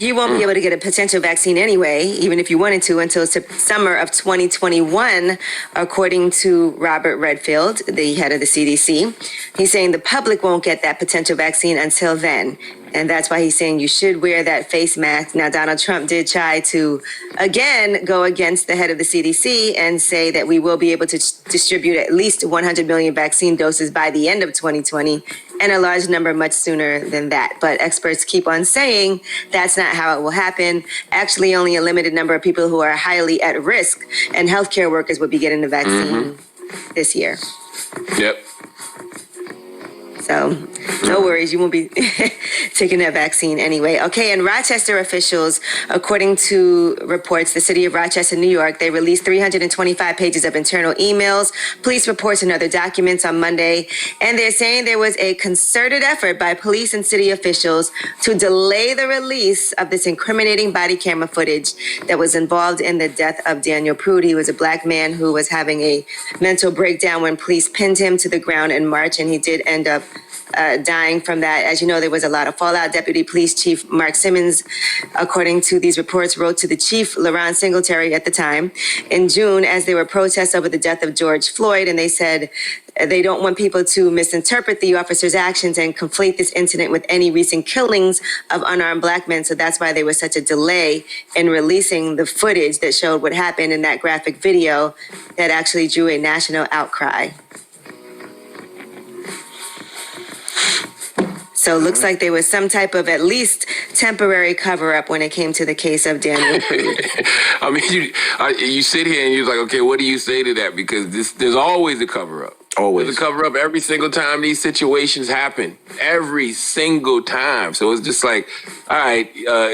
You won't be able to get a potential vaccine anyway, even if you wanted to, until summer of 2021, according to Robert Redfield, the head of the CDC. He's saying the public won't get that potential vaccine until then. And that's why he's saying you should wear that face mask. Now, Donald Trump did try to, again, go against the head of the CDC and say that we will be able to distribute at least 100 million vaccine doses by the end of 2020, and a large number much sooner than that. But experts keep on saying that's not how it will happen. Actually, only a limited number of people who are highly at risk and healthcare workers will be getting the vaccine this year. Yep. So no worries, you won't be taking that vaccine anyway. Okay, and Rochester officials, according to reports, the city of Rochester, New York, they released 325 pages of internal emails, police reports, and other documents on Monday. And they're saying there was a concerted effort by police and city officials to delay the release of this incriminating body camera footage that was involved in the death of Daniel Prude. He was a black man who was having a mental breakdown when police pinned him to the ground in March, and he did end up dying from that. As you know, there was a lot of fallout. Deputy Police Chief Mark Simmons, according to these reports, wrote to the chief, LaRon Singletary, at the time in June as there were protests over the death of George Floyd, and they said they don't want people to misinterpret the officer's actions and conflate this incident with any recent killings of unarmed black men. So that's why there was such a delay in releasing the footage that showed what happened in that graphic video that actually drew a national outcry. So it looks like there was some type of at least temporary cover-up when it came to the case of Daniel Prude. I mean, you sit here and you're like, okay, what do you say to that? Because there's always a cover-up. Always. There's a cover-up every single time these situations happen. Every single time. So it's just like, all right,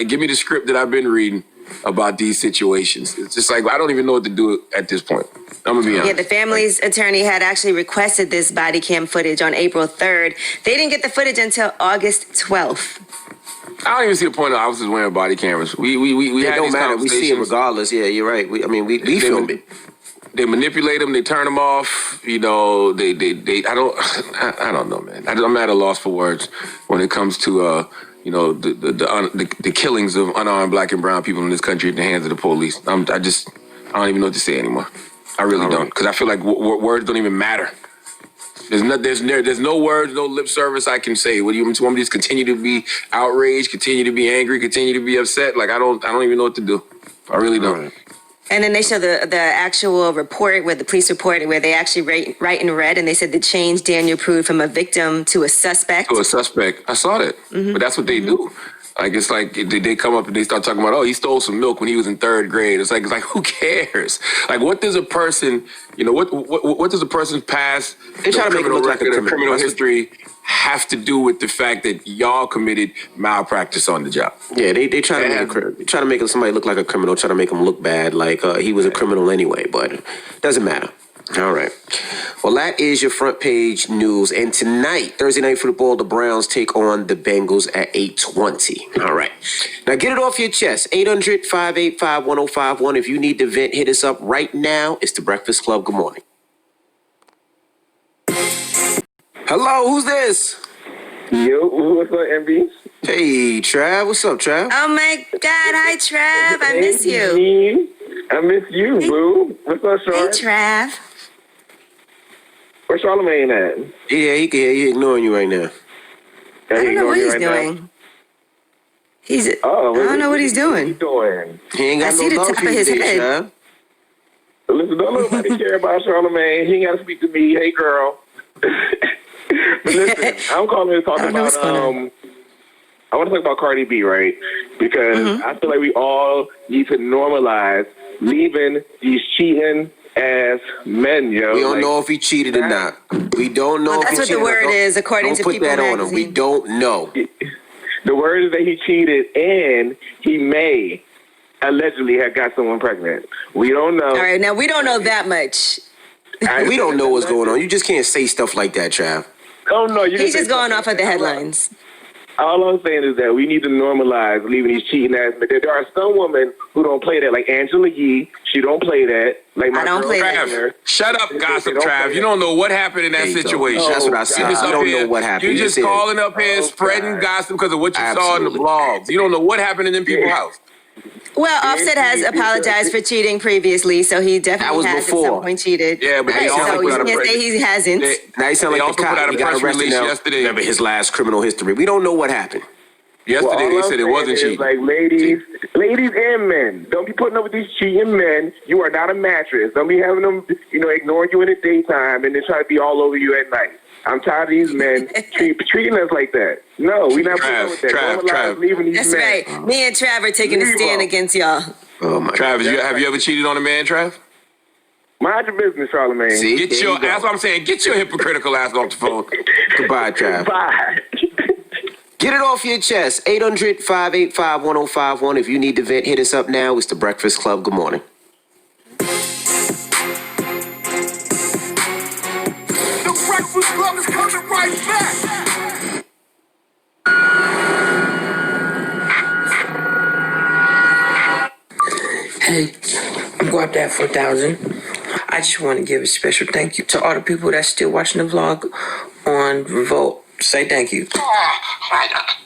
give me the script that I've been reading about these situations. It's just like, I don't even know what to do at this point. I'm gonna be honest. Yeah, the family's attorney had actually requested this body cam footage on April 3rd. They didn't get the footage until August 12th. I don't even see the point of officers wearing body cameras. We It had don't these matter. We see it conversations. regardless. Yeah, you're right. We filmed it. They manipulate them. They turn them off. You know, they I don't know, man. I'm at a loss for words when it comes to you know, the killings of unarmed black and brown people in this country at the hands of the police. I don't even know what to say anymore. I really don't, because I feel like words don't even matter. There's no words, no lip service I can say. What do you want me to just continue to be outraged, continue to be angry, continue to be upset? Like I don't even know what to do. I really don't. And then they show the actual report, where the police report, where they actually write in red, and they said they changed Daniel Prude from a victim to a suspect. To a suspect. I saw that. But that's what they do. Like, it's like they come up and they start talking about, oh, he stole some milk when he was in third grade. It's like who cares? Like, what does a person, you know, what does a person's past, They try to make it look like a criminal history have to do with the fact that y'all committed malpractice on the job? Yeah, they try to make somebody look like a criminal, try to make him look bad, like he was a criminal anyway, but it doesn't matter. All right. Well, that is your front page news. And tonight, Thursday Night Football, the Browns take on the Bengals at 8:20. All right. Now, get it off your chest. 800-585-1051. If you need to vent, hit us up right now. It's the Breakfast Club. Good morning. Hello, who's this? Yo, what's up, MB? Hey, Trav. What's up, Trav? Oh my God! Hi, Trav. I miss you. I miss you, boo. What's up, Hey, Sean? Trav. Where's Charlamagne at? Yeah, he can hear you ignoring you right now. I don't know what he's right now? doing. He's. Oh, I don't know what he's What doing. you doing? He ain't got I see the love top for of you his today, head. Trav. Listen, don't nobody care about Charlamagne. He ain't got to speak to me. Hey, girl. But listen, I'm calling to talk I don't know about, what's going on. I want to talk about Cardi B, right? Because I feel like we all need to normalize leaving these cheating ass men, yo. We don't know if he cheated or not. We don't know Well, if he that's what cheated. the word Don't- is, according don't to put People that on him. magazine. We don't know. The word is that he cheated and he may allegedly have got someone pregnant. We don't know. All right, now we don't know that much. We don't know what's going on. You just can't say stuff like that, Trav. Oh no, you He's can just say going off of the something. headlines. All I'm saying is that we need to normalize leaving these cheating ass men. There are some women who don't play that, like Angela Yee. She don't play that. Like my I don't girl play that. Trav. Shut up, gossip, Trav. You don't know what happened in that There you go. situation. That's what I said. You just You up don't here- know what happened. You You just said- calling up here and spreading gossip because of what you saw in the Absolutely. blogs. You don't know what happened in them people's house. Well, Offset has apologized for cheating previously, so he That definitely was has at before. some point cheated. Yeah, but Right, they also so put you out a can't press- say he hasn't. Now he sound They like also the cop. put out a He got press arrested release now. yesterday. Remember his last criminal history. We don't know what happened. Yesterday Well, they all said I'm it saying wasn't is, cheating. like, ladies and men, don't be putting up with these cheating men. You are not a mattress. Don't be having them, ignoring you in the daytime and then try to be all over you at night. I'm tired of these men treating us like that. No, we're not putting up with that. Normalize leaving these That's men. right. Me and Trav are taking a Leave stand them. against y'all. Oh my Trav, have you ever cheated on a man, Trav? Mind your business, Charlamagne. See? Get There your you go. that's what I'm saying. Get your hypocritical ass off the phone. Goodbye, Trav. Bye. Get it off your chest. 800-585-1051. If you need to vent, hit us up now. It's The Breakfast Club. Good morning. The Breakfast Club is coming right back. Hey, I'm going that 4,000. I just want to give a special thank you to all the people that's still watching the vlog on Revolt. Say thank you. Cracking,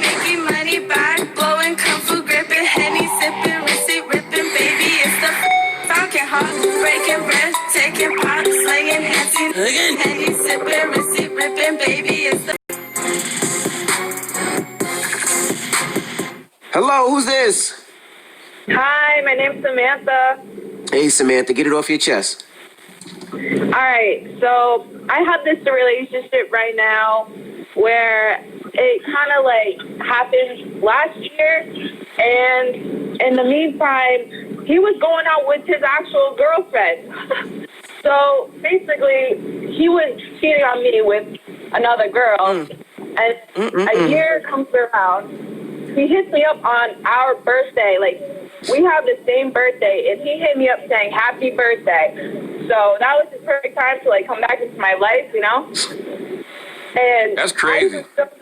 making money back, blowing kung fu, gripping, Henny, sipping, receipt, ripping, baby, it's the Falcon Hawk, breaking bread, taking pop, slinging, dancing, Henny, sipping, receipt, ripping, baby, it's the Hello, who's this? Hi, my name's Samantha. Hey, Samantha, get it off your chest. All right, so I have this relationship right now where it kind of like happened last year, and in the meantime, he was going out with his actual girlfriend. So basically, he was cheating on me with another girl, and a year comes around. He hits me up on our birthday. Like, we have the same birthday, and he hit me up saying, happy birthday. So that was the perfect time to, like, come back into my life, And That's crazy. That's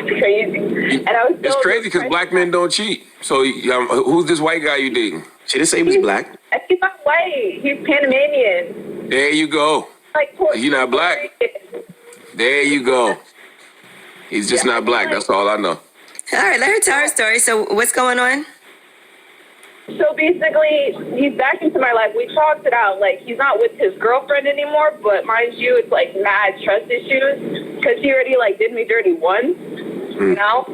crazy. And I was It's crazy because black men don't cheat. So who's this white guy you dating? She didn't say he was black. He's not white. He's Panamanian. There you go. He's not black. There you go. He's just not black. That's all I know. All right, let her tell her story. So what's going on? So basically, he's back into my life. We talked it out. Like, he's not with his girlfriend anymore, but mind you, it's like mad trust issues because he already like did me dirty once, And now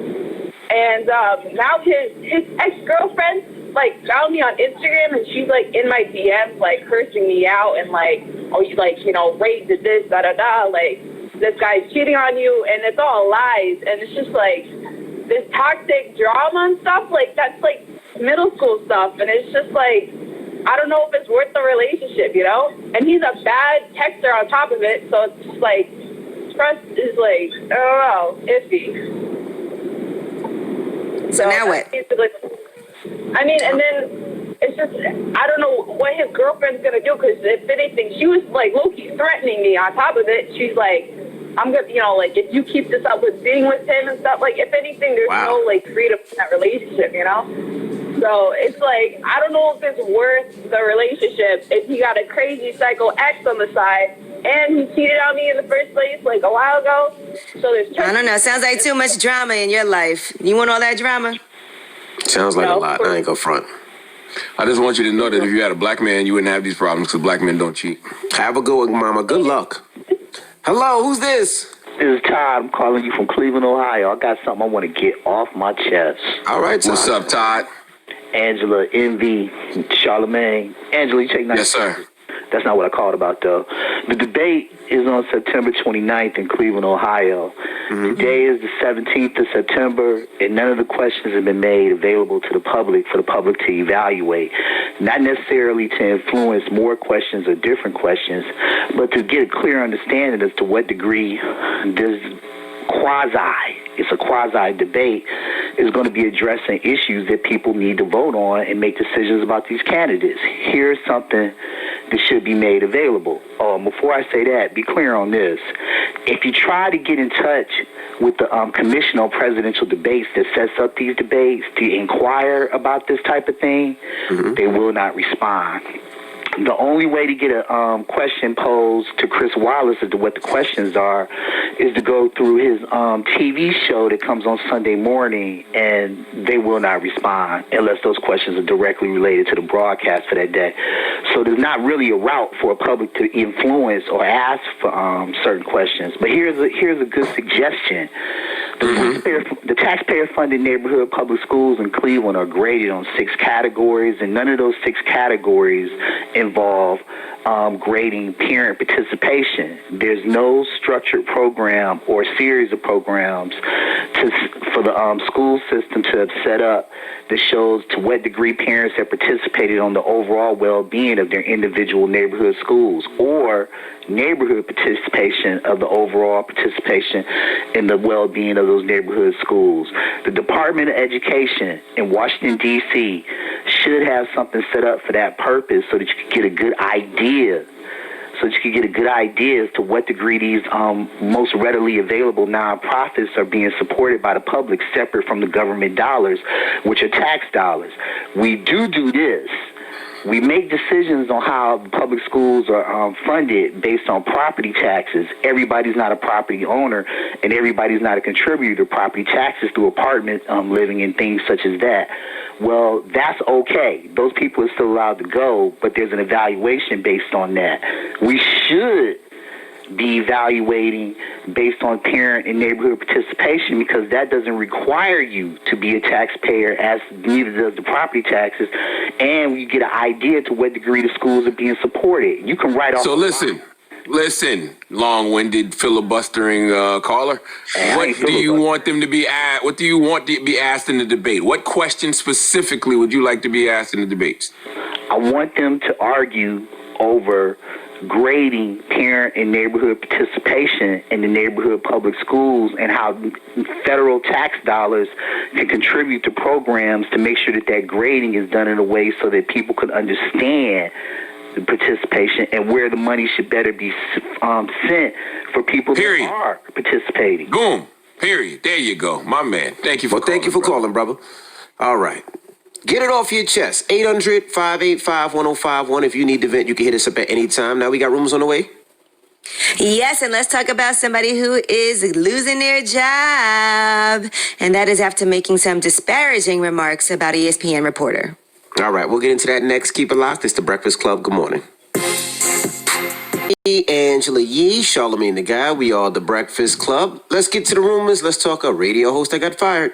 his ex-girlfriend like found me on Instagram, and she's like in my DMs, like cursing me out and like, oh, you like Ray did this, da da da, like this guy's cheating on you, and it's all lies, and it's just like this toxic drama and stuff. Like that's like middle school stuff, and it's just like I don't know if it's worth the relationship, And he's a bad texter on top of it, so it's just like trust is like I don't know, iffy. So now what? I mean, and then it's just I don't know what his girlfriend's gonna do because if anything, she was like low-key threatening me. On top of it, she's like, I'm gonna, like if you keep this up with being with him and stuff, like if anything, there's no like freedom in that relationship, So it's like I don't know if it's worth the relationship if he got a crazy psycho ex on the side and he cheated on me in the first place like a while ago. So there's I don't know. Sounds like too much drama in your life. You want all that drama? Sounds like a lot. I ain't gonna front. I just want you to know that if you had a black man, you wouldn't have these problems because black men don't cheat. Have a good one, mama. Good luck. Hello, who's this? This is Todd. I'm calling you from Cleveland, Ohio. I got something I want to get off my chest. All right, Todd. What's up, Todd? Angela, Envy, Charlamagne. Angela, you take 9. Yes, sir. That's not what I called about, though. The debate is on September 29th in Cleveland, Ohio. Today is the 17th of September, and none of the questions have been made available to the public for the public to evaluate. Not necessarily to influence more questions or different questions, but to get a clear understanding as to what degree this it's a quasi debate, is going to be addressing issues that people need to vote on and make decisions about these candidates. Here's something that should be made available. Before I say that, be clear on this. If you try to get in touch with the Commission on Presidential Debates that sets up these debates to inquire about this type of thing, they will not respond. The only way to get a question posed to Chris Wallace as to what the questions are is to go through his TV show that comes on Sunday morning, and they will not respond unless those questions are directly related to the broadcast for that day. So there's not really a route for a public to influence or ask for certain questions. But here's a good suggestion. The taxpayer-funded neighborhood public schools in Cleveland are graded on 6 categories, and none of those 6 categories involve grading parent participation. There's no structured program or series of programs for the school system to have set up that shows to what degree parents have participated on the overall well-being of their individual neighborhood schools, or neighborhood participation of the overall participation in the well-being of those neighborhood schools. The Department of Education in Washington, D.C. should have something set up for that purpose so that you can get a good idea as to what degree these most readily available nonprofits are being supported by the public, separate from the government dollars, which are tax dollars. We do this. We make decisions on how the public schools are funded based on property taxes. Everybody's not a property owner, and everybody's not a contributor to property taxes through apartment living and things such as that. Well, that's okay. Those people are still allowed to go, but there's an evaluation based on that. We should be evaluating based on parent and neighborhood participation, because that doesn't require you to be a taxpayer, as neither does the property taxes, and we get an idea to what degree the schools are being supported. You can write off. So listen, long-winded filibustering caller. What do you want them to be asked? What do you want to be asked in the debate? What question specifically would you like to be asked in the debates? I want them to argue over grading parent and neighborhood participation in the neighborhood public schools, and how federal tax dollars can contribute to programs to make sure that that grading is done in a way so that people can understand the participation and where the money should better be sent for people that are participating. Boom. Period. There you go. My man. Thank you for calling. Thank you for calling, brother. All right. Get it off your chest. 800-585-1051. If you need to vent, you can hit us up at any time. Now we got rumors on the way. Yes, and let's talk about somebody who is losing their job. And that is after making some disparaging remarks about ESPN reporter. All right, we'll get into that next. Keep it locked. It's The Breakfast Club. Good morning. Angela Yee, Charlamagne the Guy. We are The Breakfast Club. Let's get to the rumors. Let's talk a radio host that got fired.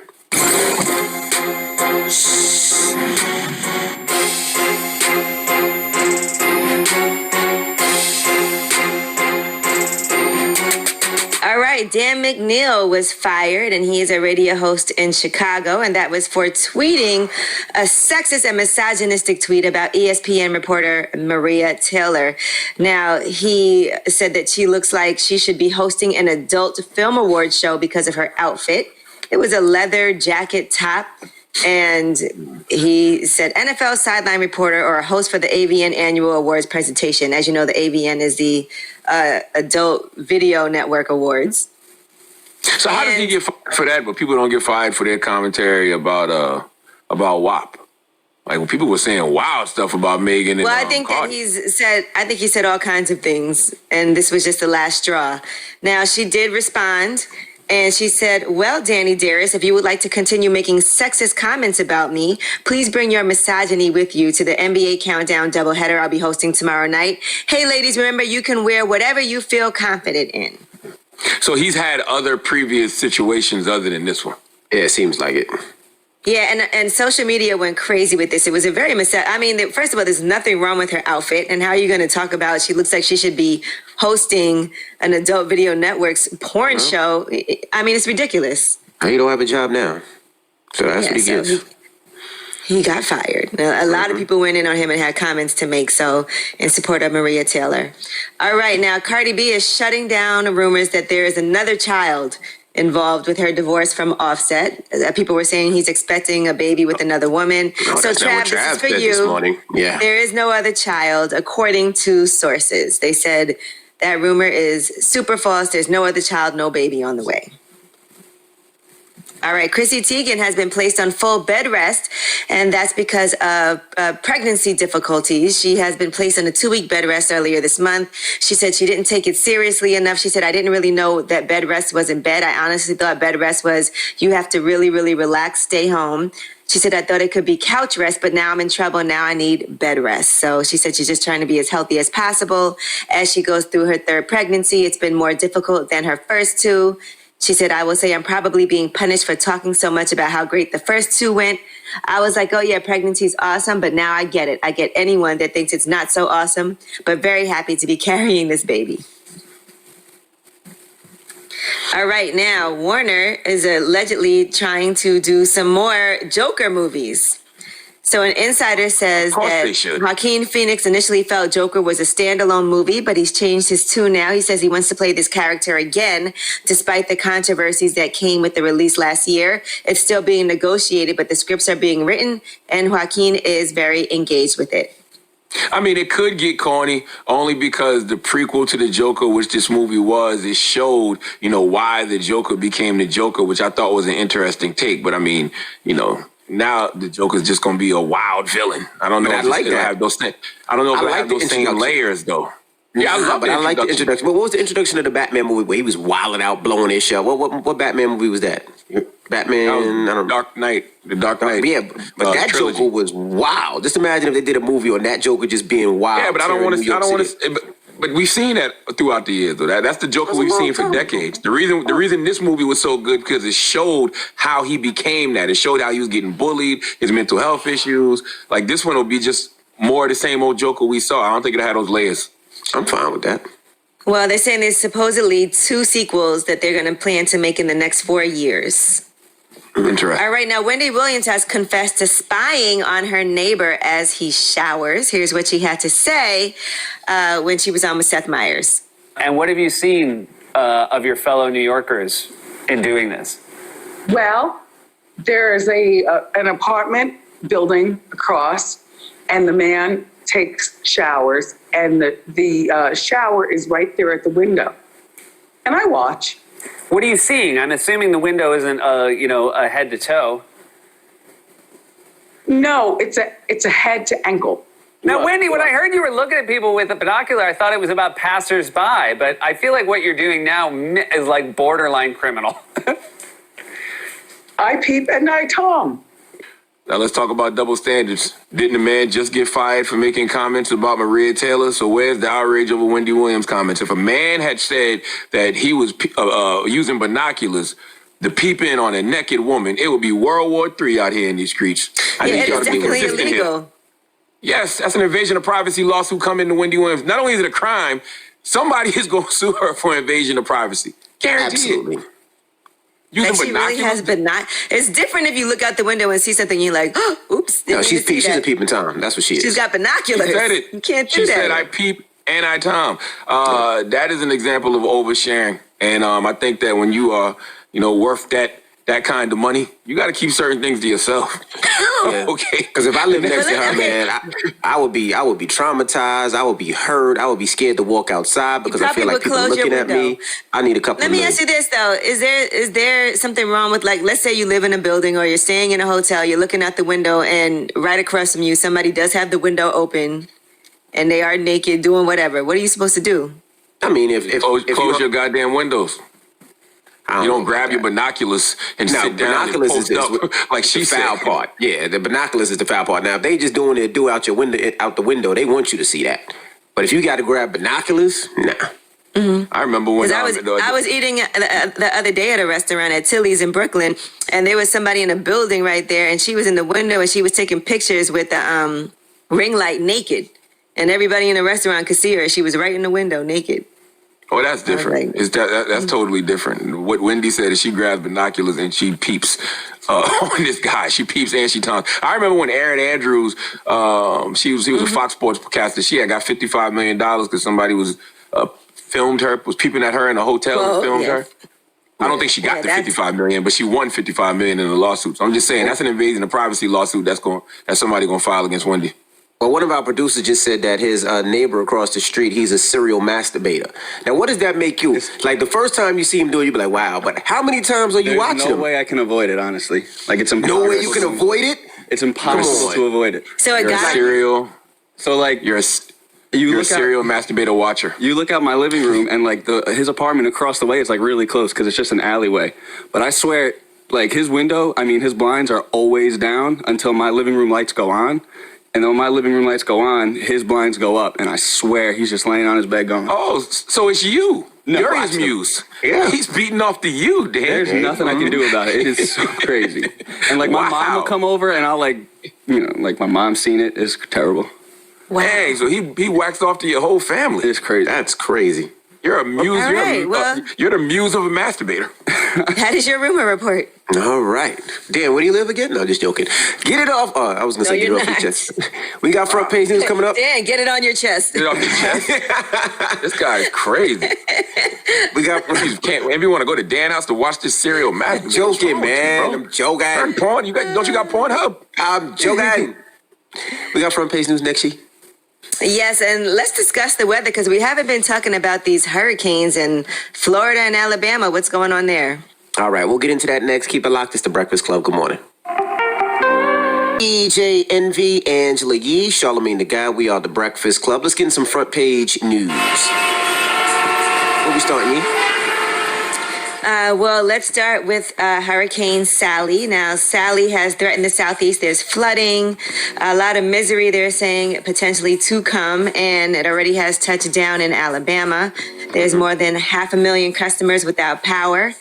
All right, Dan McNeil was fired, and he is a radio host in Chicago, and that was for tweeting a sexist and misogynistic tweet about ESPN reporter Maria Taylor. Now, he said that she looks like she should be hosting an adult film award show because of her outfit. It was a leather jacket top. And he said NFL sideline reporter or a host for the AVN annual awards presentation. As you know, the AVN is the Adult Video Network Awards. So how does he get fired for that, but people don't get fired for their commentary about WAP? Like when people were saying wild stuff about Megan and Well, I think that he said all kinds of things, and this was just the last straw. Now, she did respond. And she said, well, Danny Darius, if you would like to continue making sexist comments about me, please bring your misogyny with you to the NBA Countdown doubleheader I'll be hosting tomorrow night. Hey, ladies, remember, you can wear whatever you feel confident in. So he's had other previous situations other than this one. Yeah, it seems like it. Yeah, and social media went crazy with this. It was a very first of all, there's nothing wrong with her outfit. And how are you going to talk about she looks like she should be hosting an Adult Video Network's porn show? I mean, it's ridiculous. He don't have a job now. So that's what he gets. He got fired. Now, a lot of people went in on him and had comments to make in support of Maria Taylor. All right, now Cardi B is shutting down rumors that there is another child involved with her divorce from Offset. People were saying he's expecting a baby with another woman. So Trav, this is for you. This morning. Yeah. There is no other child, according to sources. They said That rumor is super false. There's no other child, no baby on the way. All right, Chrissy Teigen has been placed on full bed rest, and that's because of pregnancy difficulties. She has been placed on a 2-week bed rest earlier this month. She said she didn't take it seriously enough. She said, I didn't really know that bed rest was in bed. I honestly thought bed rest was you have to really, really relax, stay home. She said, I thought it could be couch rest, but now I'm in trouble. Now I need bed rest. So she said she's just trying to be as healthy as possible as she goes through her 3rd pregnancy. It's been more difficult than her first 2. She said, I will say I'm probably being punished for talking so much about how great the first 2 went. I was like, oh yeah, pregnancy is awesome, but now I get it. I get anyone that thinks it's not so awesome, but very happy to be carrying this baby. All right, now Warner is allegedly trying to do some more Joker movies. So an insider says that Joaquin Phoenix initially felt Joker was a standalone movie, but he's changed his tune now. He says he wants to play this character again, despite the controversies that came with the release last year. It's still being negotiated, but the scripts are being written, and Joaquin is very engaged with it. I mean, it could get corny only because the prequel to the Joker, which this movie was, it showed, why the Joker became the Joker, which I thought was an interesting take. But I mean, now the Joker's just gonna be a wild villain. I don't know if it'll have those things. I don't know if it'll have those same layers though. Yeah, I like the introduction. But what was the introduction of the Batman movie where he was wilding out, blowing his shell? What Batman movie was that? Batman, I don't know. Dark Knight. The Dark Knight. Yeah, but that trilogy. Joker was wild. Just imagine if they did a movie on that Joker just being wild. Yeah, but I don't want to. But we've seen that throughout the years, though. That's the Joker we've seen for decades. The reason this movie was so good because it showed how he became that. It showed how he was getting bullied, his mental health issues. Like this one will be just more of the same old Joker we saw. I don't think it'll have those layers. I'm fine with that. Well, they're saying there's supposedly 2 sequels that they're going to plan to make in the next 4 years. Interesting. All right, now Wendy Williams has confessed to spying on her neighbor as he showers. Here's what she had to say when she was on with Seth Meyers. And what have you seen of your fellow New Yorkers in doing this? Well, there is an apartment building across, and the man takes showers, and the shower is right there at the window. And I watch. What are you seeing? I'm assuming the window isn't, a head to toe. No, it's a head to ankle. Now, Wendy, when I heard you were looking at people with a binocular, I thought it was about passersby, but I feel like what you're doing now is like borderline criminal. I peep at night, Tom. Now let's talk about double standards. Didn't the man just get fired for making comments about Maria Taylor? So where's the outrage over Wendy Williams' comments? If a man had said that he was using binoculars to peep in on a naked woman, it would be World War III out here in these streets. It is definitely illegal. Yes, that's an invasion of privacy lawsuit coming to Wendy Williams. Not only is it a crime, somebody is going to sue her for invasion of privacy. Guaranteed. Absolutely. Like she really has it's different if you look out the window and see something you're like, oh, oops. No, she's a peeping Tom. That's what she is. She's got binoculars. She said it. You can't do that. She said, I peep and I Tom. That is an example of oversharing. And I think that when you are, worth that kind of money, you got to keep certain things to yourself. Yeah. Okay. Because if I lived next to her, man, I would be traumatized. I would be hurt. I would be scared to walk outside because I feel like people looking at me. I need a couple. Let me ask you this though: is there something wrong with, like, let's say you live in a building or you're staying in a hotel, you're looking out the window, and right across from you, somebody does have the window open, and they are naked doing whatever. What are you supposed to do? I mean, if close your goddamn windows. You don't grab your binoculars and sit down and post up like she said. Foul part. Yeah, the binoculars is the foul part. Now, if they just doing it, out the window, they want you to see that. But if you got to grab binoculars, nah. Mm-hmm. I remember when I was eating the other day at a restaurant at Tilly's in Brooklyn, and there was somebody in a building right there, and she was in the window and she was taking pictures with the ring light naked, and everybody in the restaurant could see her. She was right in the window naked. Oh, that's different. That's totally different. What Wendy said is she grabs binoculars and she peeps on this guy. She peeps and she taunts. I remember when Erin Andrews, he was a Fox Sports caster. She had got $55 million because somebody was peeping at her in a hotel and filmed her. I don't think she got the $55 million, but she won $55 million in the lawsuit. So I'm just saying that's an invasion of privacy lawsuit that's somebody gonna file against Wendy. Well, one of our producers just said that his neighbor across the street, he's a serial masturbator. Now, what does that make you? Like, the first time you see him do it, you be like, wow. But how many times are you watching There's no him? way I can avoid it, honestly. Like, it's impossible. No way you can avoid it? It's impossible to avoid it. So a You're a guy. serial. So, like, You're a serial masturbator watcher. You look out my living room, and, like, his apartment across the way is, like, really close because it's just an alleyway. But I swear, like, his blinds are always down until my living room lights go on. And then when my living room lights go on, his blinds go up, and I swear he's just laying on his bed going, Oh, so it's you. No, You're watch his him. muse. Yeah. He's beating off to you, Dan. there's nothing I can do about it. It is so crazy. And, like, my mom will come over, and I'll, like, like, my mom's seen it. It's terrible. Wow. Hey, so he waxed off to your whole family. It's crazy. That's crazy. You're a muse. All right, You're the muse of a masturbator. That is your rumor report. All right. Dan, where do you live again? No, just joking. Get it off. I was going to No, say get it you're off your not. chest. We got front page news coming up. Dan, get it on your chest. Get off your chest. This guy is crazy. We got. If you want to go to Dan house to watch this serial masturbator. I'm joking, man. I'm joking. Turn porn. Don't you got Pornhub? I'm joking. We got front page news next, She. Yes, and let's discuss the weather because we haven't been talking about these hurricanes in Florida and Alabama. What's going on there? All right, we'll get into that next. Keep it locked. It's the Breakfast Club. Good morning. EJ Envy, Angela Yee, Charlamagne the Guy. We are the Breakfast Club. Let's get in some front page news. Where we starting, Yee? Well, let's start with Hurricane Sally. Now, Sally has threatened the southeast. There's flooding, a lot of misery, they're saying, potentially to come, and it already has touched down in Alabama. There's more than 500,000 customers without power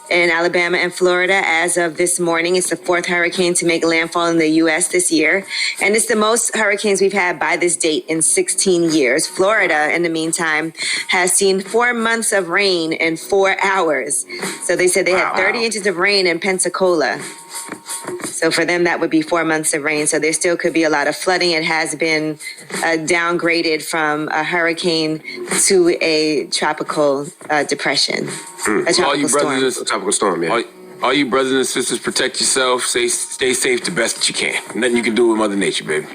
in Alabama and Florida as of this morning. It's the fourth hurricane to make landfall in the U.S. this year, and it's the most hurricanes we've had by this date in 16 years. Florida, in the meantime, has seen 4 months of rain in 4 hours. So they said they had 30 inches of rain in Pensacola. So for them, that would be 4 months of rain. So there still could be a lot of flooding. It has been downgraded from a hurricane to a tropical depression. A tropical storm. Tropical storm, yeah. All you brothers and sisters, protect yourself. Stay safe the best that you can. Nothing you can do with Mother Nature, baby.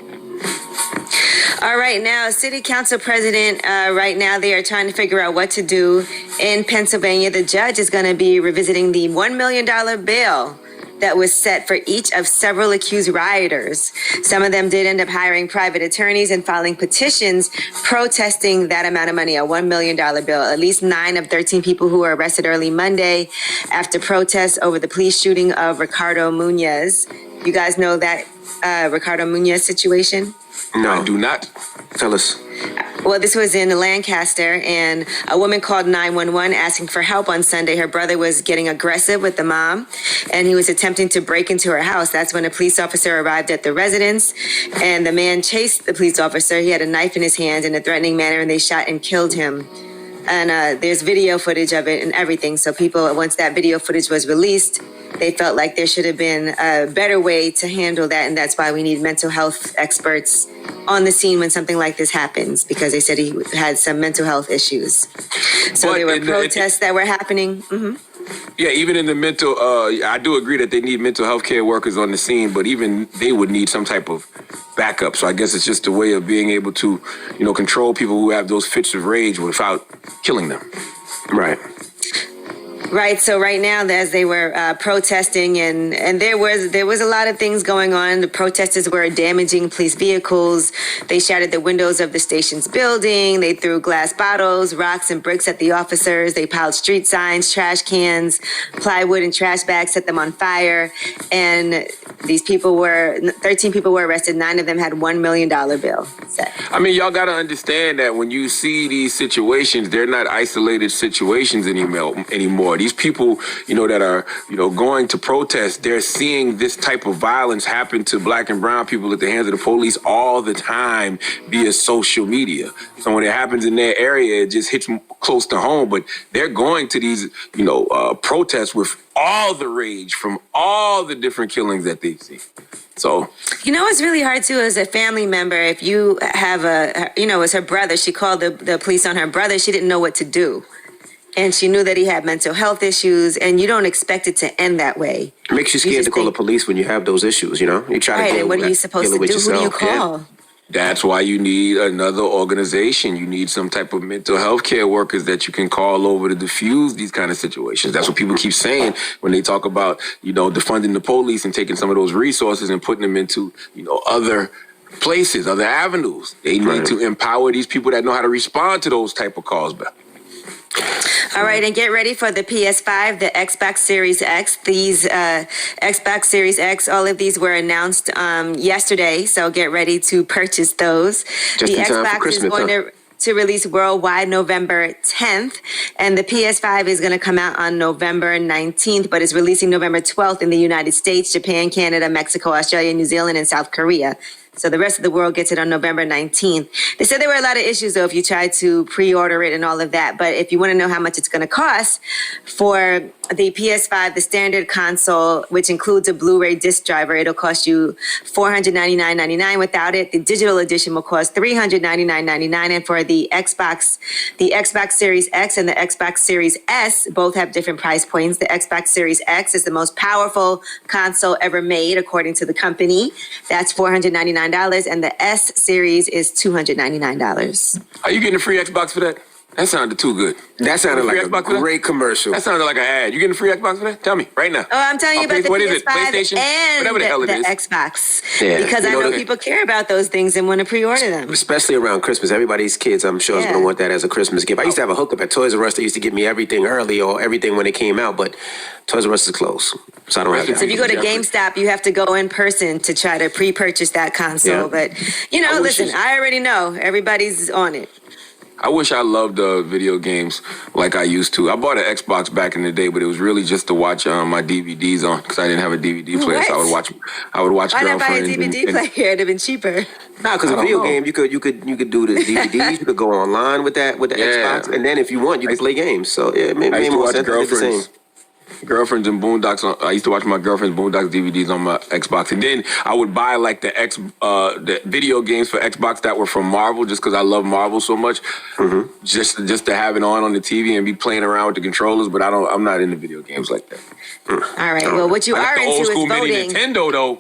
All right, now, City Council President, right now they are trying to figure out what to do in Pennsylvania. The judge is going to be revisiting the $1 million bail that was set for each of several accused rioters. Some of them did end up hiring private attorneys and filing petitions protesting that amount of money, a $1 million bill. At least 9 of 13 people who were arrested early Monday after protests over the police shooting of Ricardo Munoz. You guys know that Ricardo Munoz situation? No, I do not. Tell us. Well, this was in Lancaster, and a woman called 911 asking for help on Sunday. Her brother was getting aggressive with the mom, and he was attempting to break into her house. That's when a police officer arrived at the residence, and the man chased the police officer. He had a knife in his hand in a threatening manner, and they shot and killed him. And there's video footage of it and everything. So people, once that video footage was released, they felt like there should have been a better way to handle that. And that's why we need mental health experts on the scene when something like this happens, because they said he had some mental health issues. So there were protests that were happening. Mm-hmm. Yeah, even in the mental, I do agree that they need mental health care workers on the scene, but even they would need some type of backup. So I guess it's just a way of being able to, control people who have those fits of rage without killing them. Right. Right. So right now, as they were protesting, and there was a lot of things going on. The protesters were damaging police vehicles. They shattered the windows of the station's building. They threw glass bottles, rocks, and bricks at the officers. They piled street signs, trash cans, plywood, and trash bags, set them on fire. And these 13 people were arrested. 9 of them had $1 million bill set. I mean, y'all got to understand that when you see these situations, they're not isolated situations anymore. These people, that are, going to protest, they're seeing this type of violence happen to black and brown people at the hands of the police all the time via social media. So when it happens in their area, it just hits close to home. But they're going to these, protests with all the rage from all the different killings that they see. So, it's really hard too as a family member. If you have it's her brother, she called the police on her brother. She didn't know what to do. And she knew that he had mental health issues, and you don't expect it to end that way. It makes you scared to call the police when you have those issues, You try to and what are you supposed to do? Who do you call? That's why you need another organization. You need some type of mental health care workers that you can call over to diffuse these kind of situations. That's what people keep saying when they talk about, defunding the police and taking some of those resources and putting them into, other places, other avenues. They need to empower these people that know how to respond to those type of calls, Beth. All right, and get ready for the PS5, the Xbox Series X. These Xbox Series X, all of these were announced yesterday, so get ready to purchase those. Just the in time for Xbox Christmas, is going to release worldwide November 10th, and the PS5 is going to come out on November 19th, but it's releasing November 12th in the United States, Japan, Canada, Mexico, Australia, New Zealand, and South Korea. So the rest of the world gets it on November 19th. They said there were a lot of issues, though, if you tried to pre-order it and all of that. But if you want to know how much it's going to cost for the PS5, the standard console, which includes a Blu-ray disc driver, it'll cost you $499.99 without it. The digital edition will cost $399.99. And for the Xbox Series X and the Xbox Series S both have different price points. The Xbox Series X is the most powerful console ever made, according to the company. That's $499. And the S series is $299. Are you getting a free Xbox for that? That sounded too good. That sounded like a great commercial. That sounded like an ad. You getting a free Xbox for that? Tell me right now. Oh, I'm telling you about the what PS5 is it? PlayStation? and Whatever the hell it the is. Xbox. Yeah, because I know people care about those things and want to pre-order them. Especially around Christmas. Everybody's kids, I'm sure, is going to want that as a Christmas gift. I used to have a hookup at Toys R Us. They used to give me everything early or everything when it came out, but Toys R Us is closed. So I don't have that. So if you go to GameStop, you have to go in person to try to pre-purchase that console. Yeah. But, listen, I already know. Everybody's on it. I wish I loved video games like I used to. I bought an Xbox back in the day, but it was really just to watch my DVDs on because I didn't have a DVD player. What? So I would watch. Why not buy a Girlfriends DVD player? It'd have been cheaper. Nah, because a video game, you could do the DVDs. You could go online with the Xbox, and then if you want, you can play games. So yeah, it made more sense. Girlfriends and Boondocks. I used to watch my Girlfriends Boondocks DVDs on my Xbox, and then I would buy like the video games for Xbox that were from Marvel, just because I love Marvel so much. Just to have it on the TV and be playing around with the controllers. But I'm not into video games like that. All right. Well, what you are into is voting. Mini Nintendo though.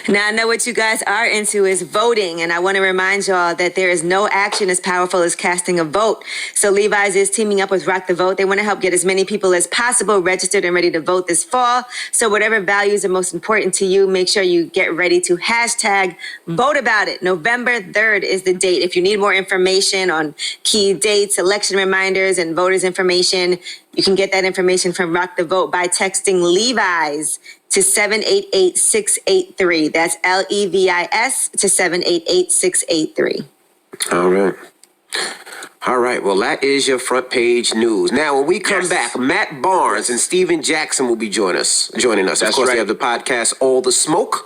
Now I know what you guys are into is voting, and I want to remind y'all that there is no action as powerful as casting a vote. So Levi's is teaming up with Rock the Vote. They want to help get as many people as possible registered and ready to vote this fall. So whatever values are most important to you, make sure you get ready to hashtag vote about it. November 3rd is the date. If you need more information on key dates, election reminders, and voters information, you can get that information from Rock the Vote by texting Levi's to 788-683. That's LEVIS to 788-683. All right. Well, that is your front page news. Now, when we come back, Matt Barnes and Steven Jackson will be joining us. Of course, they have the podcast All the Smoke.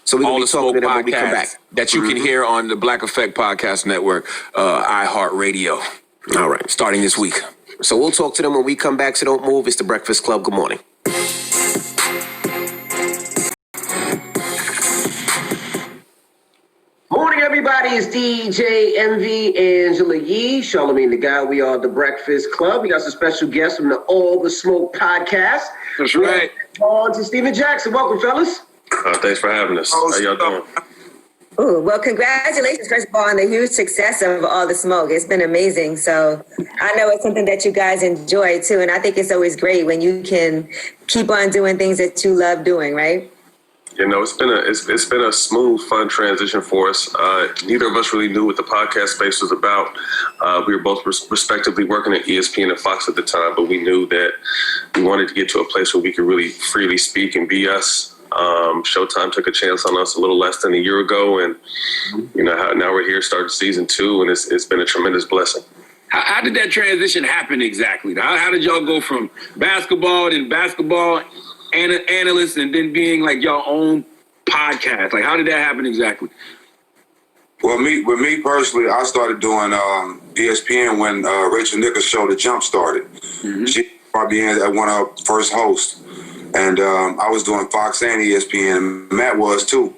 So we're going to be talking to them when we come back. That you can hear on the Black Effect Podcast Network, iHeartRadio. All right. Starting this week. So we'll talk to them when we come back. So don't move. It's the Breakfast Club. Good morning. Morning, everybody. It's DJ MV, Angela Yee, Charlamagne the Guy. We are the Breakfast Club. We got some special guests from the All the Smoke podcast. That's right. On to Steven Jackson. Welcome, fellas. Thanks for having us. How y'all doing? Ooh, well, congratulations, first of all, on the huge success of All the Smoke. It's been amazing. So I know it's something that you guys enjoy, too. And I think it's always great when you can keep on doing things that you love doing, right? It's been a smooth, fun transition for us. Neither of us really knew what the podcast space was about. We were both respectively working at ESPN and Fox at the time, but we knew that we wanted to get to a place where we could really freely speak and be us. Showtime took a chance on us a little less than a year ago, and now we're here starting season 2, and it's been a tremendous blessing. How did that transition happen exactly? How did y'all go from basketball analysts and then being like your own podcast? Like, how did that happen exactly? Well, with me personally, I started doing ESPN when Rachel Nichols' show The Jump started. She probably at one of her first hosts. And I was doing Fox and ESPN, and Matt was too.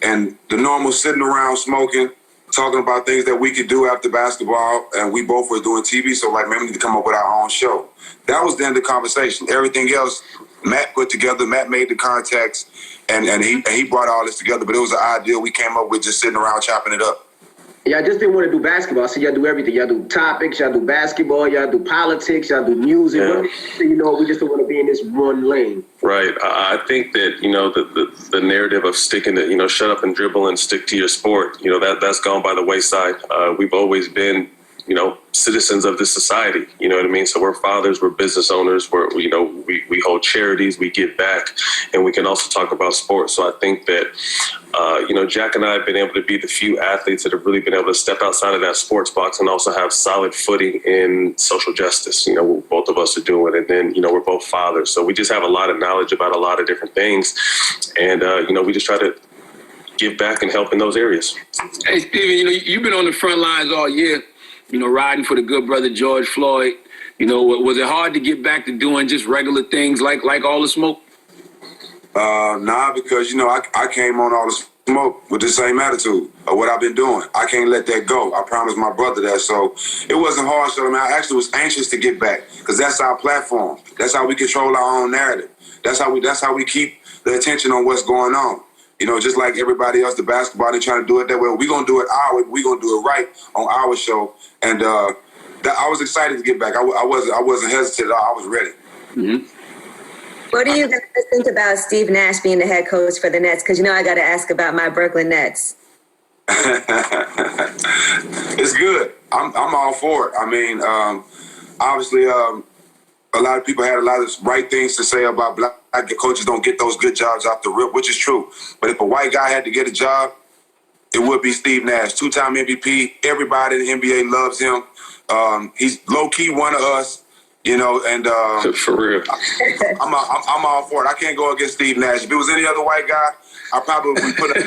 And the normal sitting around smoking, talking about things that we could do after basketball, and we both were doing TV, so like, maybe we need to come up with our own show. That was then the conversation. Everything else, Matt put together. Matt made the contacts, and he brought all this together. But it was an idea we came up with just sitting around chopping it up. Y'all just didn't want to do basketball, so y'all do everything. Y'all do topics, y'all do basketball, y'all do politics, y'all do music. Yeah. We just don't want to be in this one lane. Right. I think that, the narrative of sticking to, shut up and dribble and stick to your sport, that's gone by the wayside. We've always been, citizens of this society, you know what I mean? So we're fathers, we're business owners, we hold charities, we give back, and we can also talk about sports. So I think that, Jack and I have been able to be the few athletes that have really been able to step outside of that sports box and also have solid footing in social justice. Both of us are doing it. And then, we're both fathers. So we just have a lot of knowledge about a lot of different things. And, we just try to give back and help in those areas. Hey, Steven, you've been on the front lines all year, riding for the good brother George Floyd. Was it hard to get back to doing just regular things like All the Smoke? Nah, because, I came on All the Smoke with the same attitude of what I've been doing. I can't let that go. I promised my brother that. So it wasn't hard. So I actually was anxious to get back because that's our platform. That's how we control our own narrative. That's how we keep the attention on what's going on. Just like everybody else, the basketball, they're trying to do it that way. We're going to do it our way. We're going to do it right on our show. And I was excited to get back. I wasn't hesitant at all. I was ready. Mm-hmm. What do you guys think about Steve Nash being the head coach for the Nets? Because I got to ask about my Brooklyn Nets. It's good. I'm all for it. I mean, obviously, a lot of people had a lot of right things to say about black coaches don't get those good jobs off the rip, which is true. But if a white guy had to get a job, it would be Steve Nash, 2-time MVP. Everybody in the NBA loves him. He's low-key one of us. And for real, I'm all for it. I can't go against Steve Nash. If it was any other white guy, I probably would put a.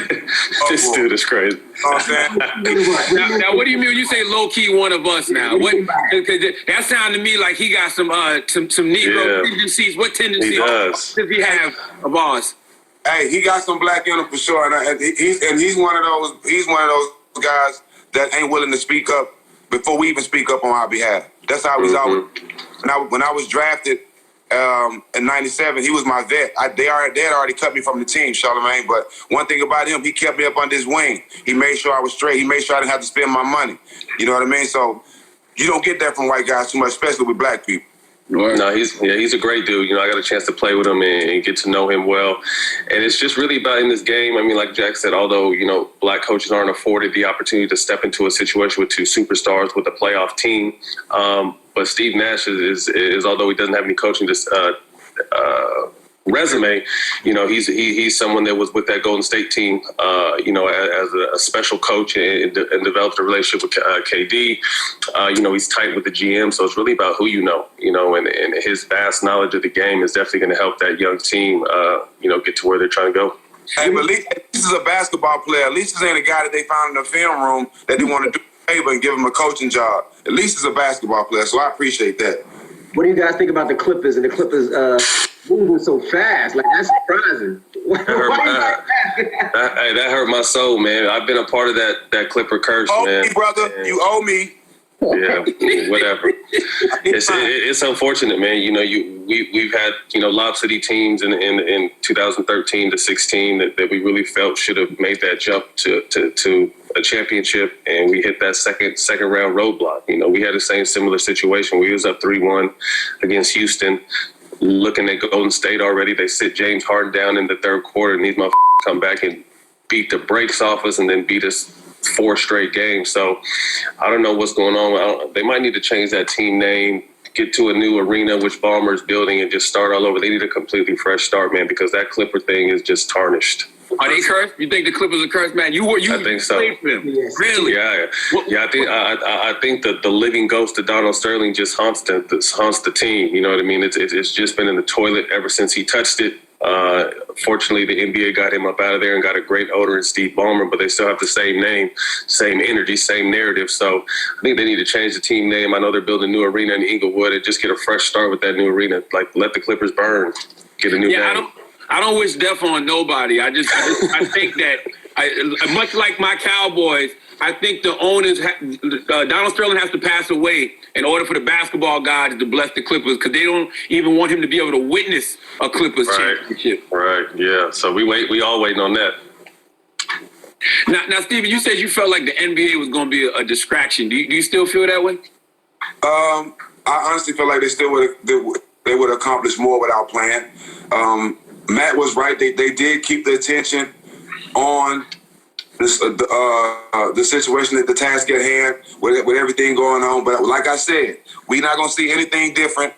This dude is crazy. You know what I'm saying? Now, what do you mean when you say low key one of us? Now, that sounded to me like he got some Negro tendencies. What tendencies does he have of ours? Hey, he got some black in him for sure, and he's one of those. He's one of those guys that ain't willing to speak up before we even speak up on our behalf. That's how he's always. When I was drafted in '97, he was my vet. They had already cut me from the team, Charlamagne. But one thing about him, he kept me up under his wing. He made sure I was straight. He made sure I didn't have to spend my money. You know what I mean? So you don't get that from white guys too much, especially with black people. No, he's a great dude. I got a chance to play with him and get to know him well. And it's just really about in this game. I mean, like Jack said, although, black coaches aren't afforded the opportunity to step into a situation with two superstars with a playoff team. But Steve Nash is although he doesn't have any coaching resume, he's someone that was with that Golden State team, as a special coach and developed a relationship with KD. He's tight with the GM, so it's really about who and his vast knowledge of the game is definitely going to help that young team, get to where they're trying to go. Hey, but this is a basketball player. At least this ain't a guy that they found in the film room that they want to do a favor and give him a coaching job. At least he's a basketball player, so I appreciate that. What do you guys think about the Clippers and the Clippers moving so fast? Like, that's surprising. That hurt my soul, man. I've been a part of that Clipper curse, man. Me, brother. And you owe me. Yeah, whatever. It's unfortunate, man. We've had Lob City teams in 2013 to 16 that we really felt should have made that jump to a championship, and we hit that second round roadblock. We had the same similar situation. We was up 3-1 against Houston, looking at Golden State already. They sit James Harden down in the third quarter, and these motherfuckers come back and beat the brakes off us, and then beat us 4 straight games. So I don't know what's going on. They might need to change that team name, get to a new arena, which Ballmer's building, and just start all over. They need a completely fresh start, man, because that Clipper thing is just tarnished. Are they cursed? You think the Clippers are cursed, man? I think so. Played for them. Yes. Really? Yeah. I think that the living ghost of Donald Sterling just haunts the team. You know what I mean? It's just been in the toilet ever since he touched it. Fortunately, the NBA got him up out of there and got a great owner in Steve Ballmer, but they still have the same name, same energy, same narrative. So I think they need to change the team name. I know they're building a new arena in Inglewood and just get a fresh start with that new arena. Like, let the Clippers burn. Get a new name. I don't wish death on nobody. I think that much like my Cowboys, I think the owners, Donald Sterling has to pass away in order for the basketball gods to bless the Clippers, because they don't even want him to be able to witness a Clippers championship. Right, yeah. So we all waiting on that. Now, Steven, you said you felt like the NBA was going to be a distraction. Do you still feel that way? I honestly feel like they would accomplish more without playing. Matt was right. They did keep the attention on this, the situation, the task at hand, with everything going on. But like I said, we're not going to see anything different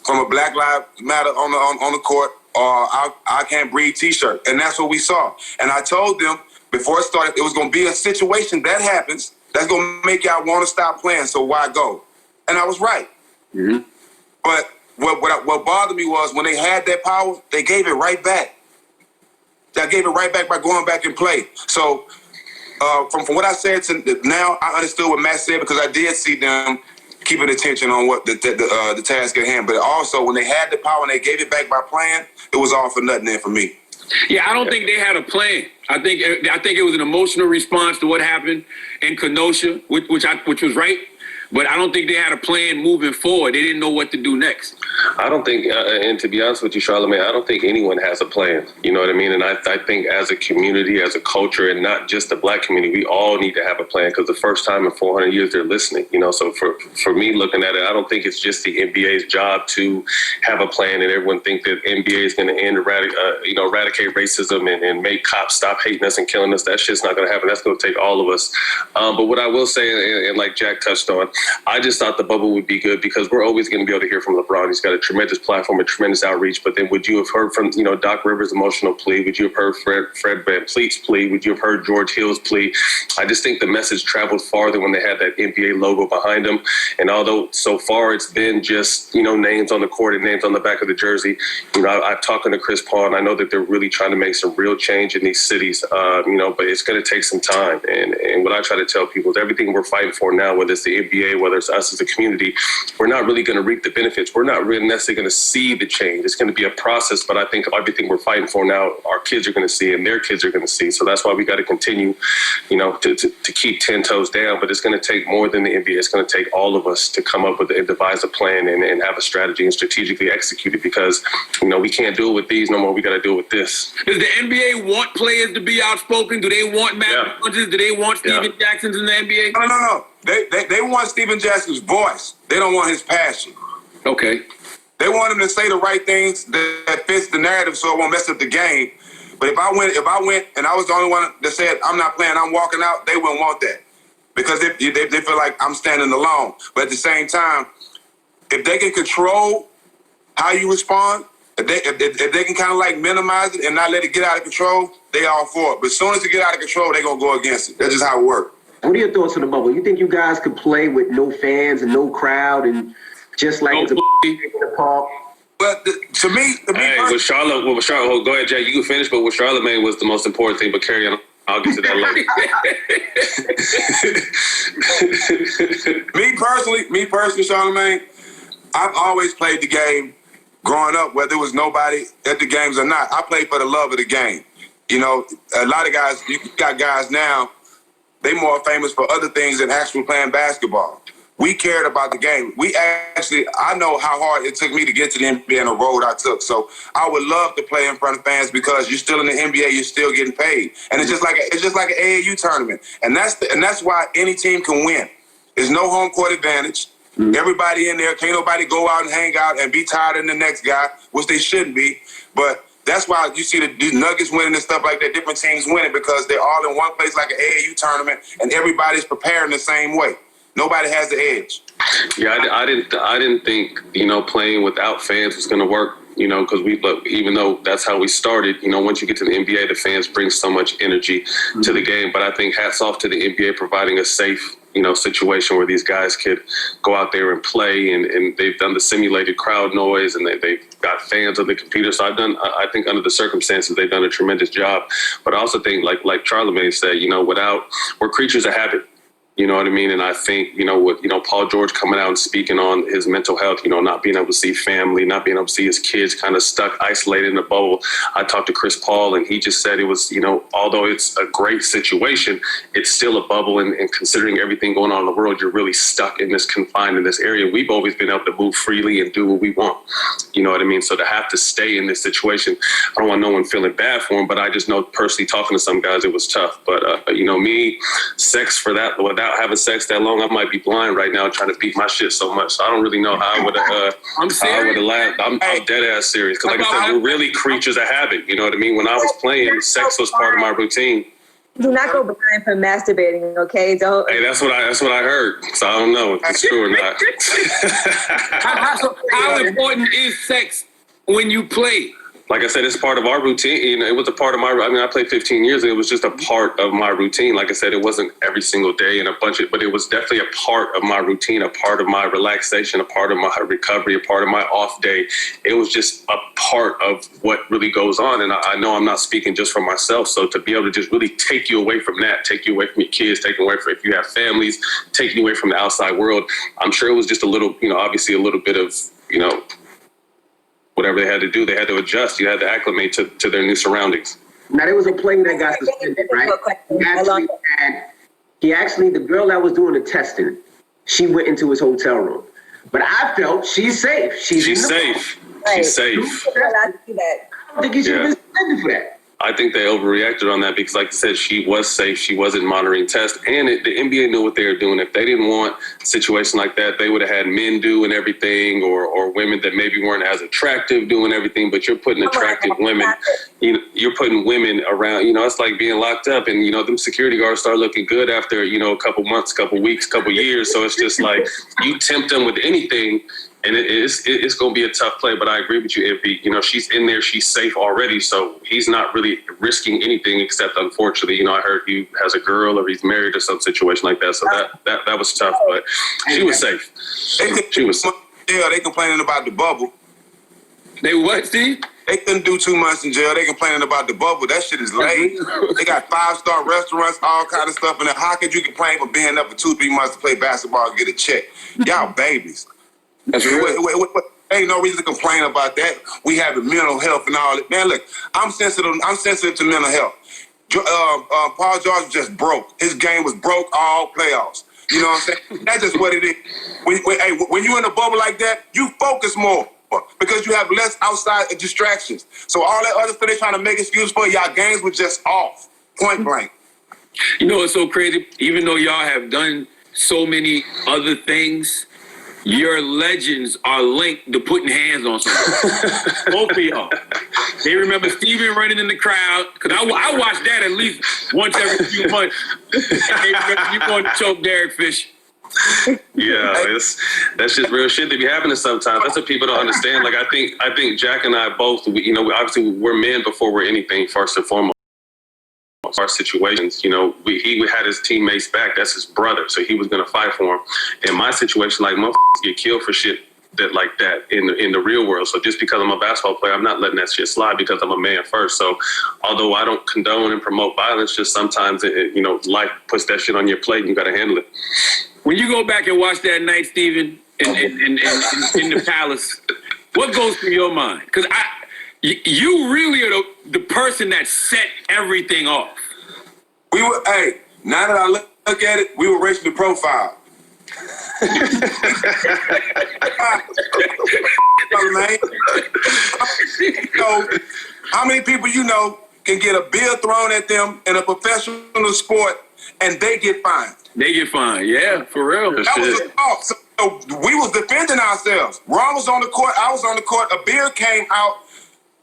from a Black Lives Matter on the court or I Can't Breathe T-shirt. And that's what we saw. And I told them before it started, it was going to be a situation that happens that's going to make y'all want to stop playing, so why go? And I was right. Mm-hmm. But what bothered me was when they had that power, they gave it right back. They gave it right back by going back and play. So from what I said to now, I understood what Matt said because I did see them keeping attention on what the task at hand. But also when they had the power and they gave it back by playing, it was all for nothing there for me. Yeah, I don't think they had a plan. I think it was an emotional response to what happened in Kenosha, which was right. But I don't think they had a plan moving forward. They didn't know what to do next. I don't think, and to be honest with you, Charlamagne, I don't think anyone has a plan. You know what I mean? And I think as a community, as a culture, and not just the Black community, we all need to have a plan because the first time in 400 years they're listening. You know, so for me looking at it, I don't think it's just the NBA's job to have a plan and everyone think that NBA is going to eradicate racism and make cops stop hating us and killing us. That shit's not going to happen. That's going to take all of us. But what I will say, and like Jack touched on, I just thought the bubble would be good because we're always going to be able to hear from LeBron. He's got a tremendous platform, a tremendous outreach. But then would you have heard from, Doc Rivers' emotional plea? Would you have heard Fred VanVleet's plea? Would you have heard George Hill's plea? I just think the message traveled farther when they had that NBA logo behind them. And although so far it's been just, names on the court and names on the back of the jersey, I've talked to Chris Paul and I know that they're really trying to make some real change in these cities, but it's going to take some time. And what I try to tell people is everything we're fighting for now, whether it's the NBA, whether it's us as a community, we're not really going to reap the benefits. We're not really necessarily going to see the change. It's going to be a process, but I think everything we're fighting for now, our kids are going to see and their kids are going to see. So that's why we got to continue, to keep 10 toes down. But it's going to take more than the NBA. It's going to take all of us to come up with and devise a plan and have a strategy and strategically execute it because, we can't do it with these no more. We got to do it with this. Does the NBA want players to be outspoken? Do they want Matt Punches? Do they want Steven Jacksons in the NBA? No. They want Steven Jackson's voice. They don't want his passion. Okay. They want him to say the right things that fits the narrative so it won't mess up the game. But if I went and I was the only one that said I'm not playing, I'm walking out, they wouldn't want that. Because they feel like I'm standing alone. But at the same time, if they can control how you respond, if they can kind of like minimize it and not let it get out of control, they all for it. But as soon as it get out of control, they going to go against it. That's just how it works. What are your thoughts on the bubble? You think you guys could play with no fans and no crowd and just like it's a in the park? But to me, with Charlotte, go ahead, Jay. You can finish. But with Charlamagne was the most important thing. But carry on. I'll get to that later. Me personally, Charlamagne, I've always played the game growing up, whether it was nobody at the games or not. I played for the love of the game. A lot of guys, you got guys now, they more famous for other things than actually playing basketball. We cared about the game. I know how hard it took me to get to the NBA and the road I took. So I would love to play in front of fans because you're still in the NBA, you're still getting paid. And it's just like an AAU tournament. And that's why any team can win. There's no home court advantage. Mm-hmm. Everybody in there, can't nobody go out and hang out and be tired than the next guy, which they shouldn't be. But that's why you see the Nuggets winning and stuff like that, different teams winning because they're all in one place like an AAU tournament and everybody's preparing the same way. Nobody has the edge. Yeah, I didn't think, playing without fans was going to work, because even though that's how we started, once you get to the NBA, the fans bring so much energy to the game. But I think hats off to the NBA providing a safe, situation where these guys could go out there and play and they've done the simulated crowd noise and they've got fans on the computer. So I think under the circumstances, they've done a tremendous job. But I also think like Charlamagne said, we're creatures of habit. You know what I mean? And I think, with, Paul George coming out and speaking on his mental health, not being able to see family, not being able to see his kids kind of stuck, isolated in a bubble. I talked to Chris Paul and he just said it was, although it's a great situation, it's still a bubble. And considering everything going on in the world, you're really stuck in this, confined in this area. We've always been able to move freely and do what we want. You know what I mean? So to have to stay in this situation, I don't want no one feeling bad for him, but I just know personally talking to some guys, it was tough. But, me, sex for that, without having sex that long, I might be blind right now trying to beat my shit so much. So I don't really know how I would have laughed. I'm dead ass serious. Because like I said, we're really creatures of habit. You know what I mean? When I was playing, sex was part of my routine. Do not go blind from masturbating, okay? Don't. Hey, that's what I heard. So I don't know if it's true or not. How important is sex when you play? Like I said, it's part of our routine. It was a part of I played 15 years and it was just a part of my routine. Like I said, it wasn't every single day and but it was definitely a part of my routine, a part of my relaxation, a part of my recovery, a part of my off day. It was just a part of what really goes on. And I know I'm not speaking just for myself. So to be able to just really take you away from that, take you away from your kids, take you away from if you have families, take you away from the outside world, I'm sure it was just a little, obviously a little bit of, whatever they had to do, they had to adjust. You had to acclimate to their new surroundings. Now, there was a player that got suspended, right? The girl that was doing the testing, she went into his hotel room. But I felt she's safe. She's safe. She's safe. I don't think he should have been suspended for that. I think they overreacted on that because, like I said, she was safe. She wasn't monitoring tests. And the NBA knew what they were doing. If they didn't want a situation like that, they would have had men doing everything or women that maybe weren't as attractive doing everything. But you're putting attractive women, you're putting women around. It's like being locked up. And, them security guards start looking good after, a couple months, couple weeks, couple years. So it's just like you tempt them with anything. And it's going to be a tough play, but I agree with you, Iffy. She's in there. She's safe already. So he's not really risking anything except, unfortunately, I heard he has a girl or he's married or some situation like that. So that was tough, but she was safe. She was safe. Yeah, they complaining about the bubble. They what, Steve? They couldn't do 2 months in jail. They complaining about the bubble. That shit is late. They got 5-star restaurants, all kind of stuff. And how could you complain for being up for 2-3 months to play basketball and get a check? Y'all babies. That's ain't no reason to complain about that. We have the mental health and all that. Man, look, I'm sensitive to mental health. Paul George was just broke. His game was broke all playoffs. You know what I'm saying? That's just what it is. When you're in a bubble like that, you focus more because you have less outside distractions. So all that other stuff they're trying to make excuses for, y'all games were just off, point blank. It's so crazy. Even though y'all have done so many other things, your legends are linked to putting hands on somebody. Both of y'all. They remember Steven running in the crowd, because I watch that at least once every few months. And they remember you going to choke Derek Fisher. Yeah, that's just real shit that be happening sometimes. That's what people don't understand. Like I think Jack and I both, obviously we're men before we're anything, first and foremost. Our situations, he had his teammates back. That's his brother, so he was gonna fight for him. In my situation, like motherfuckers get killed for shit that in the real world. So just because I'm a basketball player, I'm not letting that shit slide because I'm a man first. So although I don't condone and promote violence, just sometimes life puts that shit on your plate and you gotta handle it. When you go back and watch that night, Steven, in the Palace, what goes through your mind? Because you really are the person that set everything off. We were, now that I look at it, we were racially profiled. So, how many people can get a bill thrown at them in a professional sport and they get fined? They get fined, yeah, for real. That was a fault. So we was defending ourselves. Ron was on the court, I was on the court, a beer came out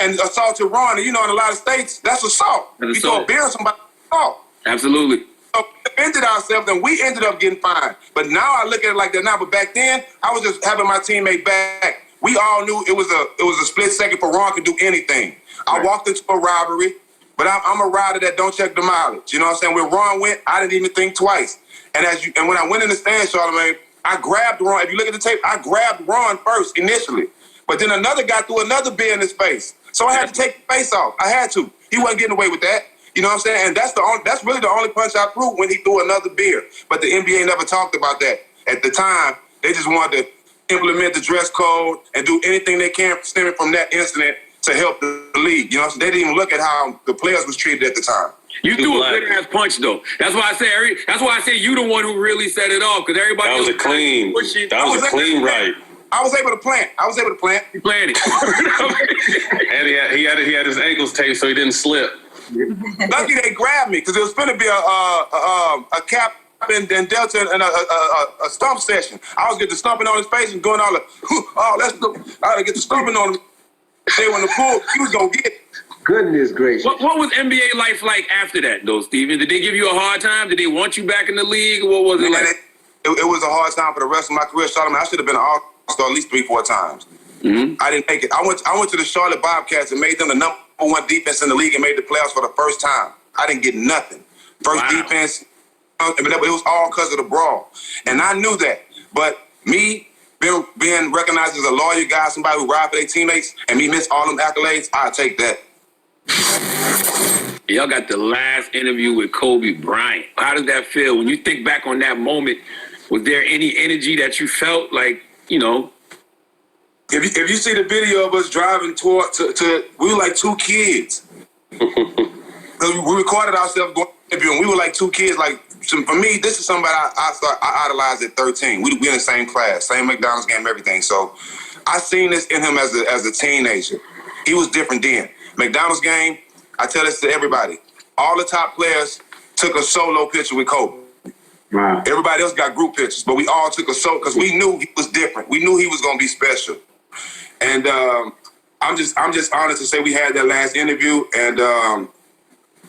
and assaulted Ron. And in a lot of states, that's assault. You throw a beer on somebody, assault. Absolutely. So we defended ourselves and we ended up getting fined. But now I look at it like that now. But back then, I was just having my teammate back. We all knew it was a split second for Ron could do anything. I walked into a robbery, but I'm a rider that don't check the mileage. You know what I'm saying? When Ron went, I didn't even think twice. And when I went in the stand, Charlamagne, I grabbed Ron. If you look at the tape, I grabbed Ron first initially. But then another guy threw another beer in his face. So I had to take the face off. I had to. He wasn't getting away with that. You know what I'm saying? And that's really the only punch I threw when he threw another beer. But the NBA never talked about that. At the time, they just wanted to implement the dress code and do anything they can stemming from that incident to help the league. You know what I'm saying? They didn't even look at how the players was treated at the time. You threw a good ass punch though. That's why I say you the one who really set it off, because everybody That was else a clean. pushing. That was a clean right. I was able to plant. You planted. And he had his ankles taped so he didn't slip. Lucky they grabbed me because it was going to be a cap and Delta and a stump session. I was getting the stumping on his face and doing all the let's go. I had to get the stumping on him. They were in the pool. He was gonna get it. Goodness gracious. What was NBA life like after that, though, Steven? Did they give you a hard time? Did they want you back in the league? What was it like? It was a hard time for the rest of my career. I should have been an All-Star at least 3-4 times. Mm-hmm. I didn't make it. I went to the Charlotte Bobcats and made them the number one defense in the league and made the playoffs for the first time. I didn't get nothing. First defense, but it was all because of the brawl. And I knew that. But me being recognized as a loyal guy, somebody who ride for their teammates, and me miss all them accolades, I take that. Y'all got the last interview with Kobe Bryant. How does that feel? When you think back on that moment, was there any energy that you felt like, you know? If you see the video of us driving to we were like two kids. We recorded ourselves going to interview, and we were like two kids. Like, for me, this is somebody I idolized at 13. We in the same class, same McDonald's game, everything. So I seen this in him as a teenager. He was different then. McDonald's game, I tell this to everybody. All the top players took a solo picture with Kobe. Wow. Everybody else got group pictures, but we all took a solo because we knew he was different. We knew he was going to be special. And I'm just honored to say we had that last interview, and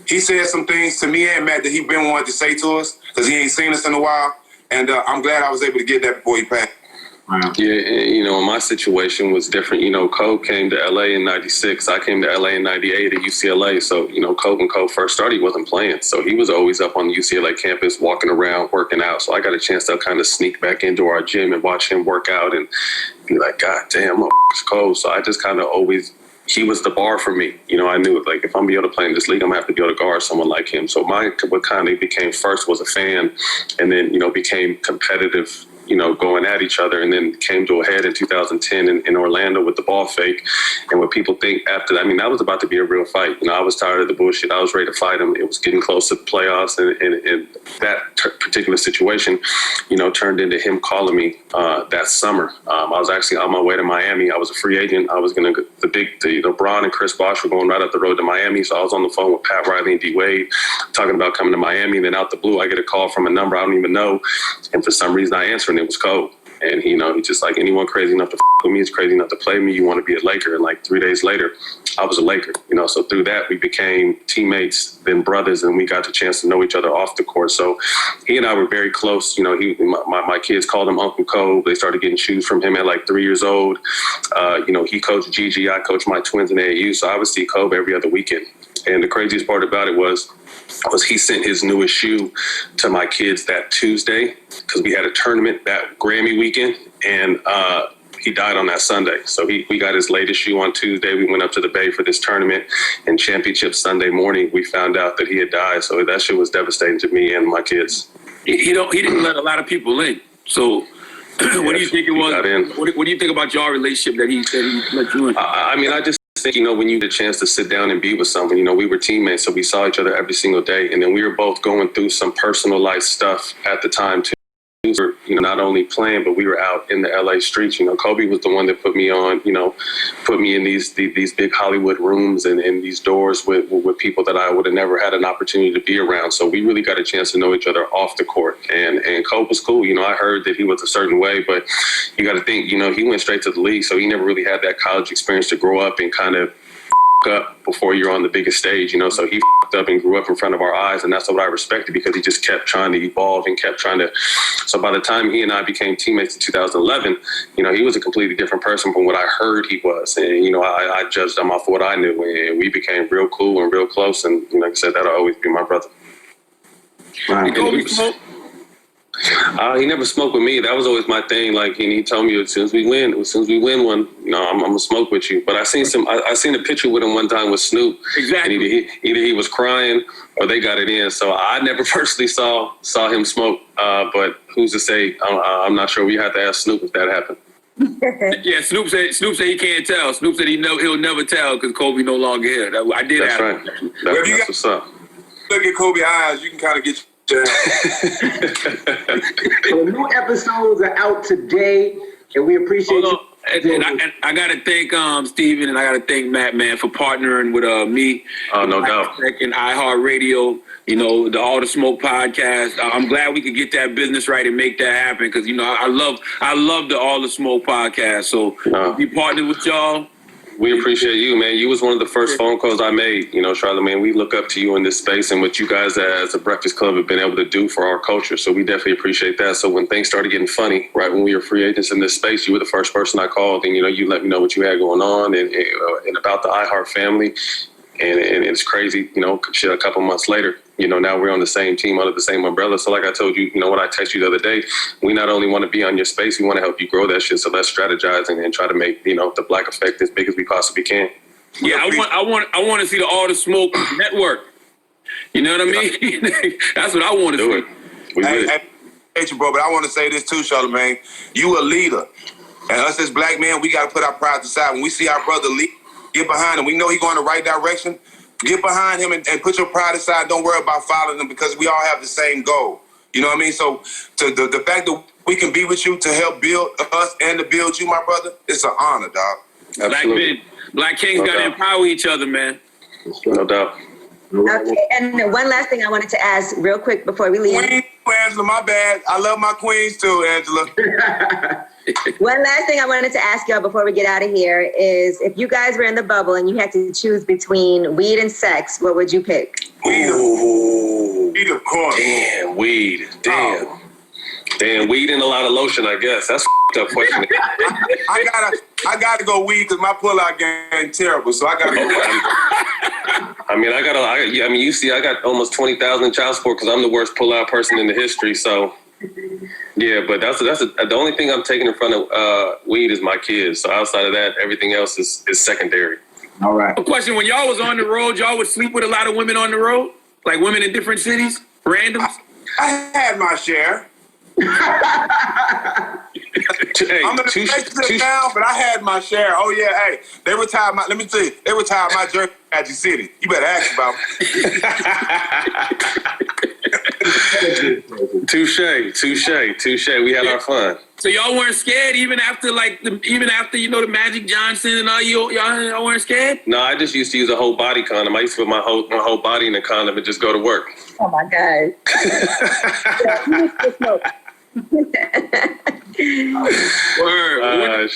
he said some things to me and Matt that he been wanting to say to us because he ain't seen us in a while, and I'm glad I was able to get that before he passed. Wow. Yeah, and, my situation was different. Kobe came to LA in '96. I came to LA in '98 at UCLA. So, Kobe when Kobe first started, he wasn't playing. So he was always up on the UCLA campus, walking around, working out. So I got a chance to kind of sneak back into our gym and watch him work out and be like, God damn, it's Kobe. So I just kind of always, he was the bar for me. I knew like if I'm be able to play in this league, I'm gonna have to be able to guard someone like him. So what kind of became first was a fan, and then became competitive. Going at each other, and then came to a head in 2010 in Orlando with the ball fake. And what people think after that, that was about to be a real fight. I was tired of the bullshit. I was ready to fight him. It was getting close to the playoffs, and that particular situation, turned into him calling me that summer. I was actually on my way to Miami. I was a free agent. I was going to Bron and Chris Bosh were going right up the road to Miami. So I was on the phone with Pat Riley and D Wade talking about coming to Miami. Then out the blue, I get a call from a number I don't even know. And for some reason I answered, and it was Kobe. And he just like anyone crazy enough to with me is crazy enough to play me. You want to be a Laker. And like 3 days later, I was a Laker. So through that, we became teammates, then brothers, and we got the chance to know each other off the court. So he and I were very close. My kids called him Uncle Kobe. They started getting shoes from him at like 3 years old. He coached Gigi. I coached my twins in AAU. So I would see Kobe every other weekend. And the craziest part about it was he sent his newest shoe to my kids that Tuesday because we had a tournament that Grammy weekend, and he died on that Sunday. So we got his latest shoe on Tuesday. We went up to the Bay for this tournament, and championship Sunday morning, we found out that he had died. So that shit was devastating to me and my kids. He didn't let a lot of people in. So what do you think it was? What do you think about your relationship that he let you in? I just think, when you get a chance to sit down and be with someone, we were teammates, so we saw each other every single day. And then we were both going through some personal life stuff at the time too. We were, not only playing, but we were out in the LA streets. Kobe was the one that put me on, put me in these big Hollywood rooms and in these doors with people that I would have never had an opportunity to be around. So we really got a chance to know each other off the court. And Kobe was cool. I heard that he was a certain way, but you got to think, he went straight to the league. So he never really had that college experience to grow up and kind of up before you're on the biggest stage, so he up and grew up in front of our eyes, and that's what I respected because he just kept trying to evolve and kept trying to. So by the time he and I became teammates in 2011, he was a completely different person from what I heard he was, and I judged him off what I knew, and we became real cool and real close, and like I said, that'll always be my brother. Did Kobe smoke? He never smoked with me. That was always my thing. Like, and he told me as soon as we win one, I'm gonna smoke with you. But I seen a picture with him one time with Snoop. Exactly. And either he was crying or they got it in. So I never personally saw him smoke. But who's to say? I'm not sure. We have to ask Snoop if that happened. Yeah, Snoop said he can't tell. Snoop said he'll never tell because Kobe no longer here. I did That's ask right. him. That's what's up. Look at Kobe eyes, you can kind of get So new episodes are out today, and we appreciate you. And I got to thank Steven and I got to thank Matt, man, for partnering with me. Oh, no doubt. And iHeartRadio, the All the Smoke podcast. I'm glad we could get that business right and make that happen because, I love the All the Smoke podcast. So we partnered with y'all. We appreciate you, man. You was one of the first phone calls I made. Charlamagne, we look up to you in this space and what you guys as a Breakfast Club have been able to do for our culture. So we definitely appreciate that. So when things started getting funny, right when we were free agents in this space, you were the first person I called, and you let me know what you had going on and about the iHeart family. And it's crazy, a couple months later, now we're on the same team under the same umbrella. So like I told you, when I texted you the other day, we not only want to be on your space, we want to help you grow that shit. So let's strategize and try to make, the Black Effect as big as we possibly can. Yeah, I want to see the All the Smoke network. You know what I mean? That's what I want to see. Hey, bro, but I want to say this too, Charlamagne. You a leader. And us as black men, we got to put our pride aside. When we see our brother lead, get behind him. We know he's going the right direction. Get behind him and put your pride aside. Don't worry about following him because we all have the same goal. You know what I mean? So to the fact that we can be with you to help build us and to build you, my brother, it's an honor, dog. Absolutely. Black Kings got to empower each other, man. No doubt. Okay, and one last thing I wanted to ask real quick before we leave. Queen, Angela, my bad. I love my queens too, Angela. One last thing I wanted to ask y'all before we get out of here is if you guys were in the bubble and you had to choose between weed and sex, what would you pick? Weed, of course. Damn, weed. Damn. Damn, weed and a lot of lotion, I guess. That's a up question. I gotta go weed because my pullout game terrible, so I gotta go. You see, I got almost 20,000 in child support because I'm the worst pullout person in the history. So, yeah, but that's the only thing I'm taking in front of weed is my kids. So outside of that, everything else is secondary. All right. A question: when y'all was on the road, y'all would sleep with a lot of women on the road, like women in different cities, randoms. I had my share. I'm gonna sit down, but I had my share. Oh yeah, hey, they retired my. Let me tell you, they retired my jersey in Magic City. You better ask about me. Touche. We had our fun. So y'all weren't scared even after the Magic Johnson and all y'all weren't scared? No, I just used to use a whole body condom. I used to put my whole body in a condom and just go to work. Oh my God. Word.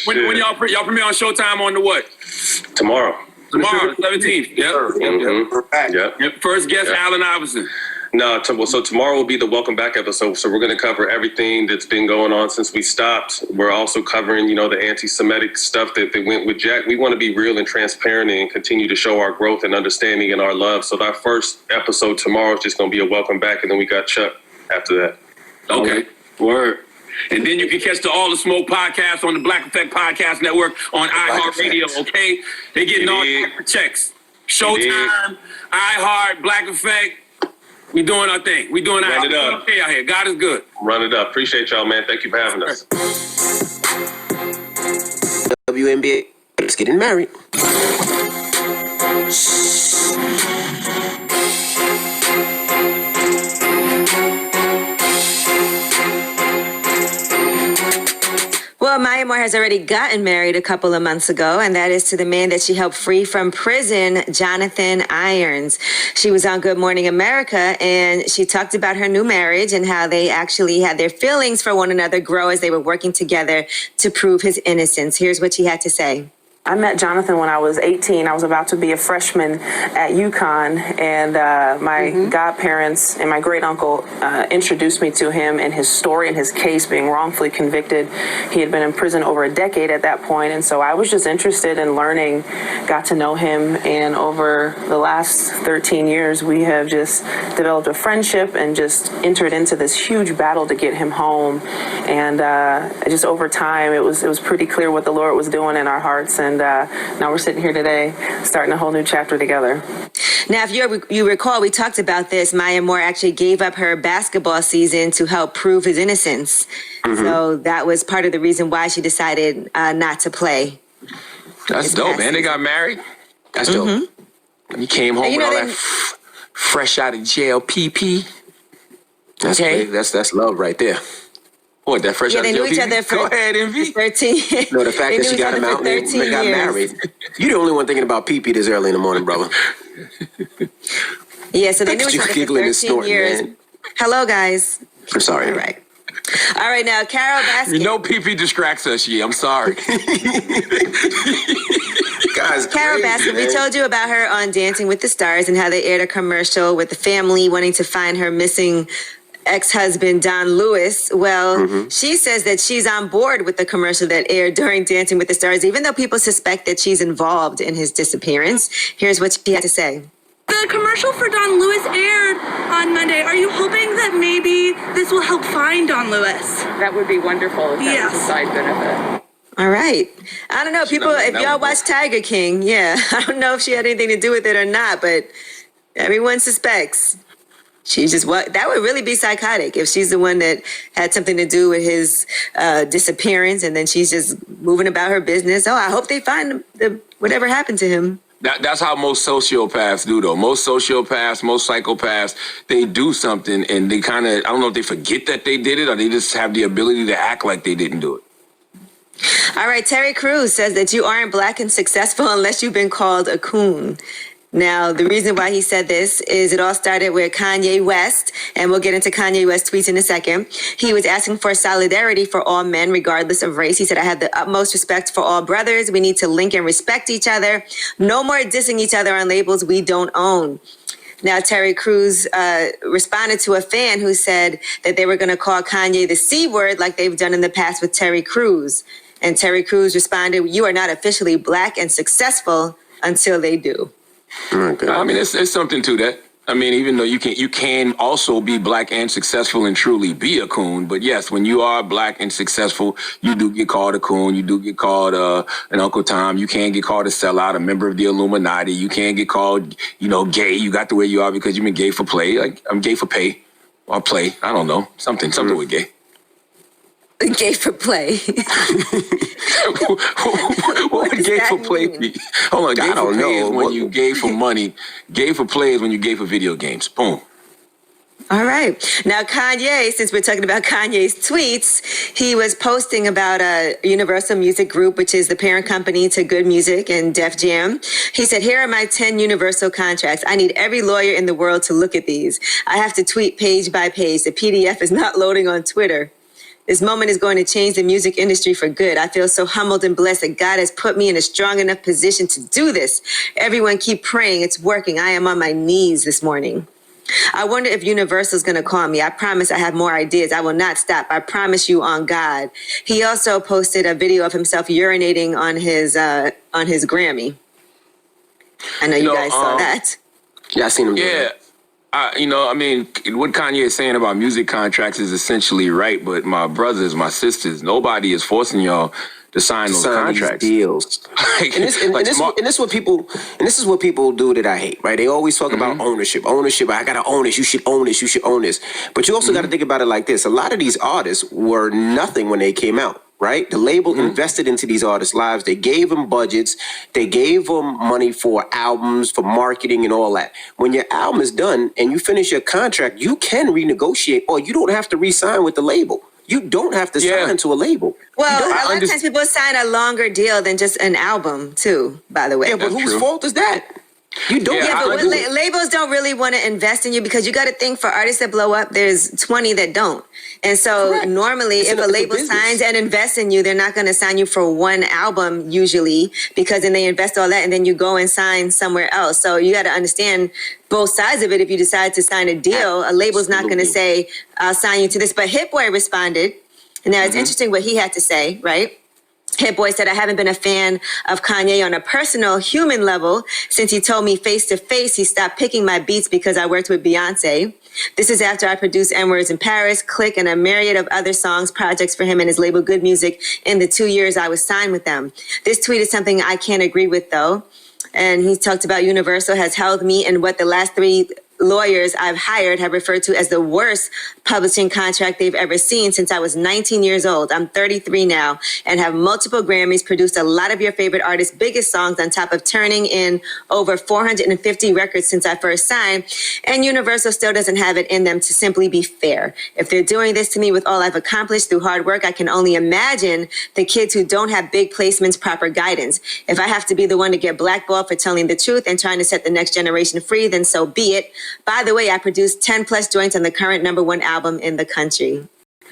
When y'all premiere on Showtime on the what? Tomorrow, the 17th. Yep. First guest, Allen Iverson. No, so tomorrow will be the Welcome Back episode. So we're going to cover everything that's been going on since we stopped. We're also covering, the anti-Semitic stuff that went with Jack. We want to be real and transparent and continue to show our growth and understanding and our love. So our first episode tomorrow is just going to be a Welcome Back, and then we got Chuck after that. Okay. Word. And then you can catch the All the Smoke podcast on the Black Effect Podcast Network on iHeartRadio, okay? They're getting all the checks. Showtime, iHeart, Black Effect. We doing our thing. We doing our thing out here. God is good. Run it up. Appreciate y'all, man. Thank you for having us. WNBA, let's get married. Well, Maya Moore has already gotten married a couple of months ago, and that is to the man that she helped free from prison, Jonathan Irons. She was on Good Morning America, and she talked about her new marriage and how they actually had their feelings for one another grow as they were working together to prove his innocence. Here's what she had to say. I met Jonathan when I was 18. I was about to be a freshman at UConn, and my godparents and my great uncle introduced me to him and his story and his case being wrongfully convicted. He had been in prison over a decade at that point, and so I was just interested in learning, got to know him, and over the last 13 years, we have just developed a friendship and just entered into this huge battle to get him home. And just over time, it was pretty clear what the Lord was doing in our hearts. And now we're sitting here today, starting a whole new chapter together. Now, if you recall, we talked about this. Maya Moore actually gave up her basketball season to help prove his innocence. So that was part of the reason why she decided not to play. That's dope, man. They got married. That's dope. He came home with all that fresh out of jail PP. That's Okay. that's love right there. What, that fresh out They of knew jail each PP? other for Go ahead, MV. 13. No, the fact They that knew she each got other him for out and they 13 got years. married. You're the only one thinking about pee-pee this early in the morning, brother. Yeah, so they knew Look at each you other for giggling 13 and snorting, years. man. Hello, guys. I'm sorry. All right. All right, now, Carol Baskin. You know PP distracts us, yeah. I'm sorry. Guys, Carol Baskin, we told you about her on Dancing with the Stars and how they aired a commercial with the family wanting to find her missing ex-husband, Don Lewis. Well, she says that she's on board with the commercial that aired during Dancing with the Stars, even though people suspect that she's involved in his disappearance. Here's what she had to say. The commercial for Don Lewis aired on Monday. Are you hoping that maybe this will help find Don Lewis? That would be wonderful if that was a side benefit. All right. I don't know, people, if y'all watch Tiger King, I don't know if she had anything to do with it or not, but everyone suspects. She's just that would really be psychotic if she's the one that had something to do with his disappearance, and then she's just moving about her business. Oh, I hope they find whatever happened to him. That's how most sociopaths do, though. Most sociopaths, most psychopaths, they do something and they kind of, I don't know if they forget that they did it or they just have the ability to act like they didn't do it. All right, Terry Crews says that you aren't black and successful unless you've been called a coon. Now, the reason why he said this is it all started with Kanye West, and we'll get into Kanye West tweets in a second. He was asking for solidarity for all men, regardless of race. He said, I have the utmost respect for all brothers. We need to link and respect each other. No more dissing each other on labels we don't own. Now, Terry Crews responded to a fan who said that they were going to call Kanye the C word like they've done in the past with Terry Crews. And Terry Crews responded, you are not officially black and successful until they do. I mean, it's something to that. I mean, even though you can also be black and successful and truly be a coon. But yes, when you are black and successful, you do get called a coon. You do get called an Uncle Tom. You can get called a sellout, a member of the Illuminati. You can get called, gay. You got the way you are because you've been gay for play. Like, I'm gay for pay or play. I don't know. Something with gay. Gay for play. What would gay for play be? Hold on, gay for play is when you gay for money. Gay for play is when you gay for video games. Boom. All right. Now, Kanye, since we're talking about Kanye's tweets, he was posting about Universal Music Group, which is the parent company to Good Music and Def Jam. He said, here are my 10 Universal contracts. I need every lawyer in the world to look at these. I have to tweet page by page. The PDF is not loading on Twitter. This moment is going to change the music industry for good. I feel so humbled and blessed that God has put me in a strong enough position to do this. Everyone keep praying. It's working. I am on my knees this morning. I wonder if Universal is going to call me. I promise I have more ideas. I will not stop. I promise you on God. He also posted a video of himself urinating on his Grammy. I know you guys saw that. Yeah, I seen him. Yeah. I mean, what Kanye is saying about music contracts is essentially right, but my brothers, my sisters, nobody is forcing y'all to sign those contracts. Deals. And this is what people do that I hate, right? They always talk about ownership. I gotta own this. You should own this. You should own this. But you also got to think about it like this. A lot of these artists were nothing when they came out. Right? The label invested into these artists' lives. They gave them budgets. They gave them money for albums, for marketing and all that. When your album is done and you finish your contract, you can renegotiate or you don't have to re-sign with the label. You don't have to sign to a label. Well, a lot of times people sign a longer deal than just an album too, by the way. Yeah, but whose fault is that? You don't. Yeah, but labels don't really want to invest in you because you got to think for artists that blow up, there's 20 that don't. And so normally if a label signs and invests in you, they're not going to sign you for one album usually because then they invest all that and then you go and sign somewhere else. So you got to understand both sides of it. If you decide to sign a deal, a label's not going to say, I'll sign you to this. But Hit Boy responded. Now it's interesting what he had to say, right? Hit Boy said, I haven't been a fan of Kanye on a personal human level since he told me face to face he stopped picking my beats because I worked with Beyonce. This is after I produced N-Words in Paris, Click, and a myriad of other songs, projects for him and his label Good Music in the 2 years I was signed with them. This tweet is something I can't agree with, though. And he talked about Universal has held me in what the last 3 lawyers I've hired have referred to as the worst publishing contract they've ever seen since I was 19 years old. I'm 33 now and have multiple Grammys, produced a lot of your favorite artists' biggest songs on top of turning in over 450 records since I first signed. And Universal still doesn't have it in them to simply be fair. If they're doing this to me with all I've accomplished through hard work, I can only imagine the kids who don't have big placements, proper guidance. If I have to be the one to get blackballed for telling the truth and trying to set the next generation free, then so be it. By the way, I produced 10 plus joints on the current #1 album in the country.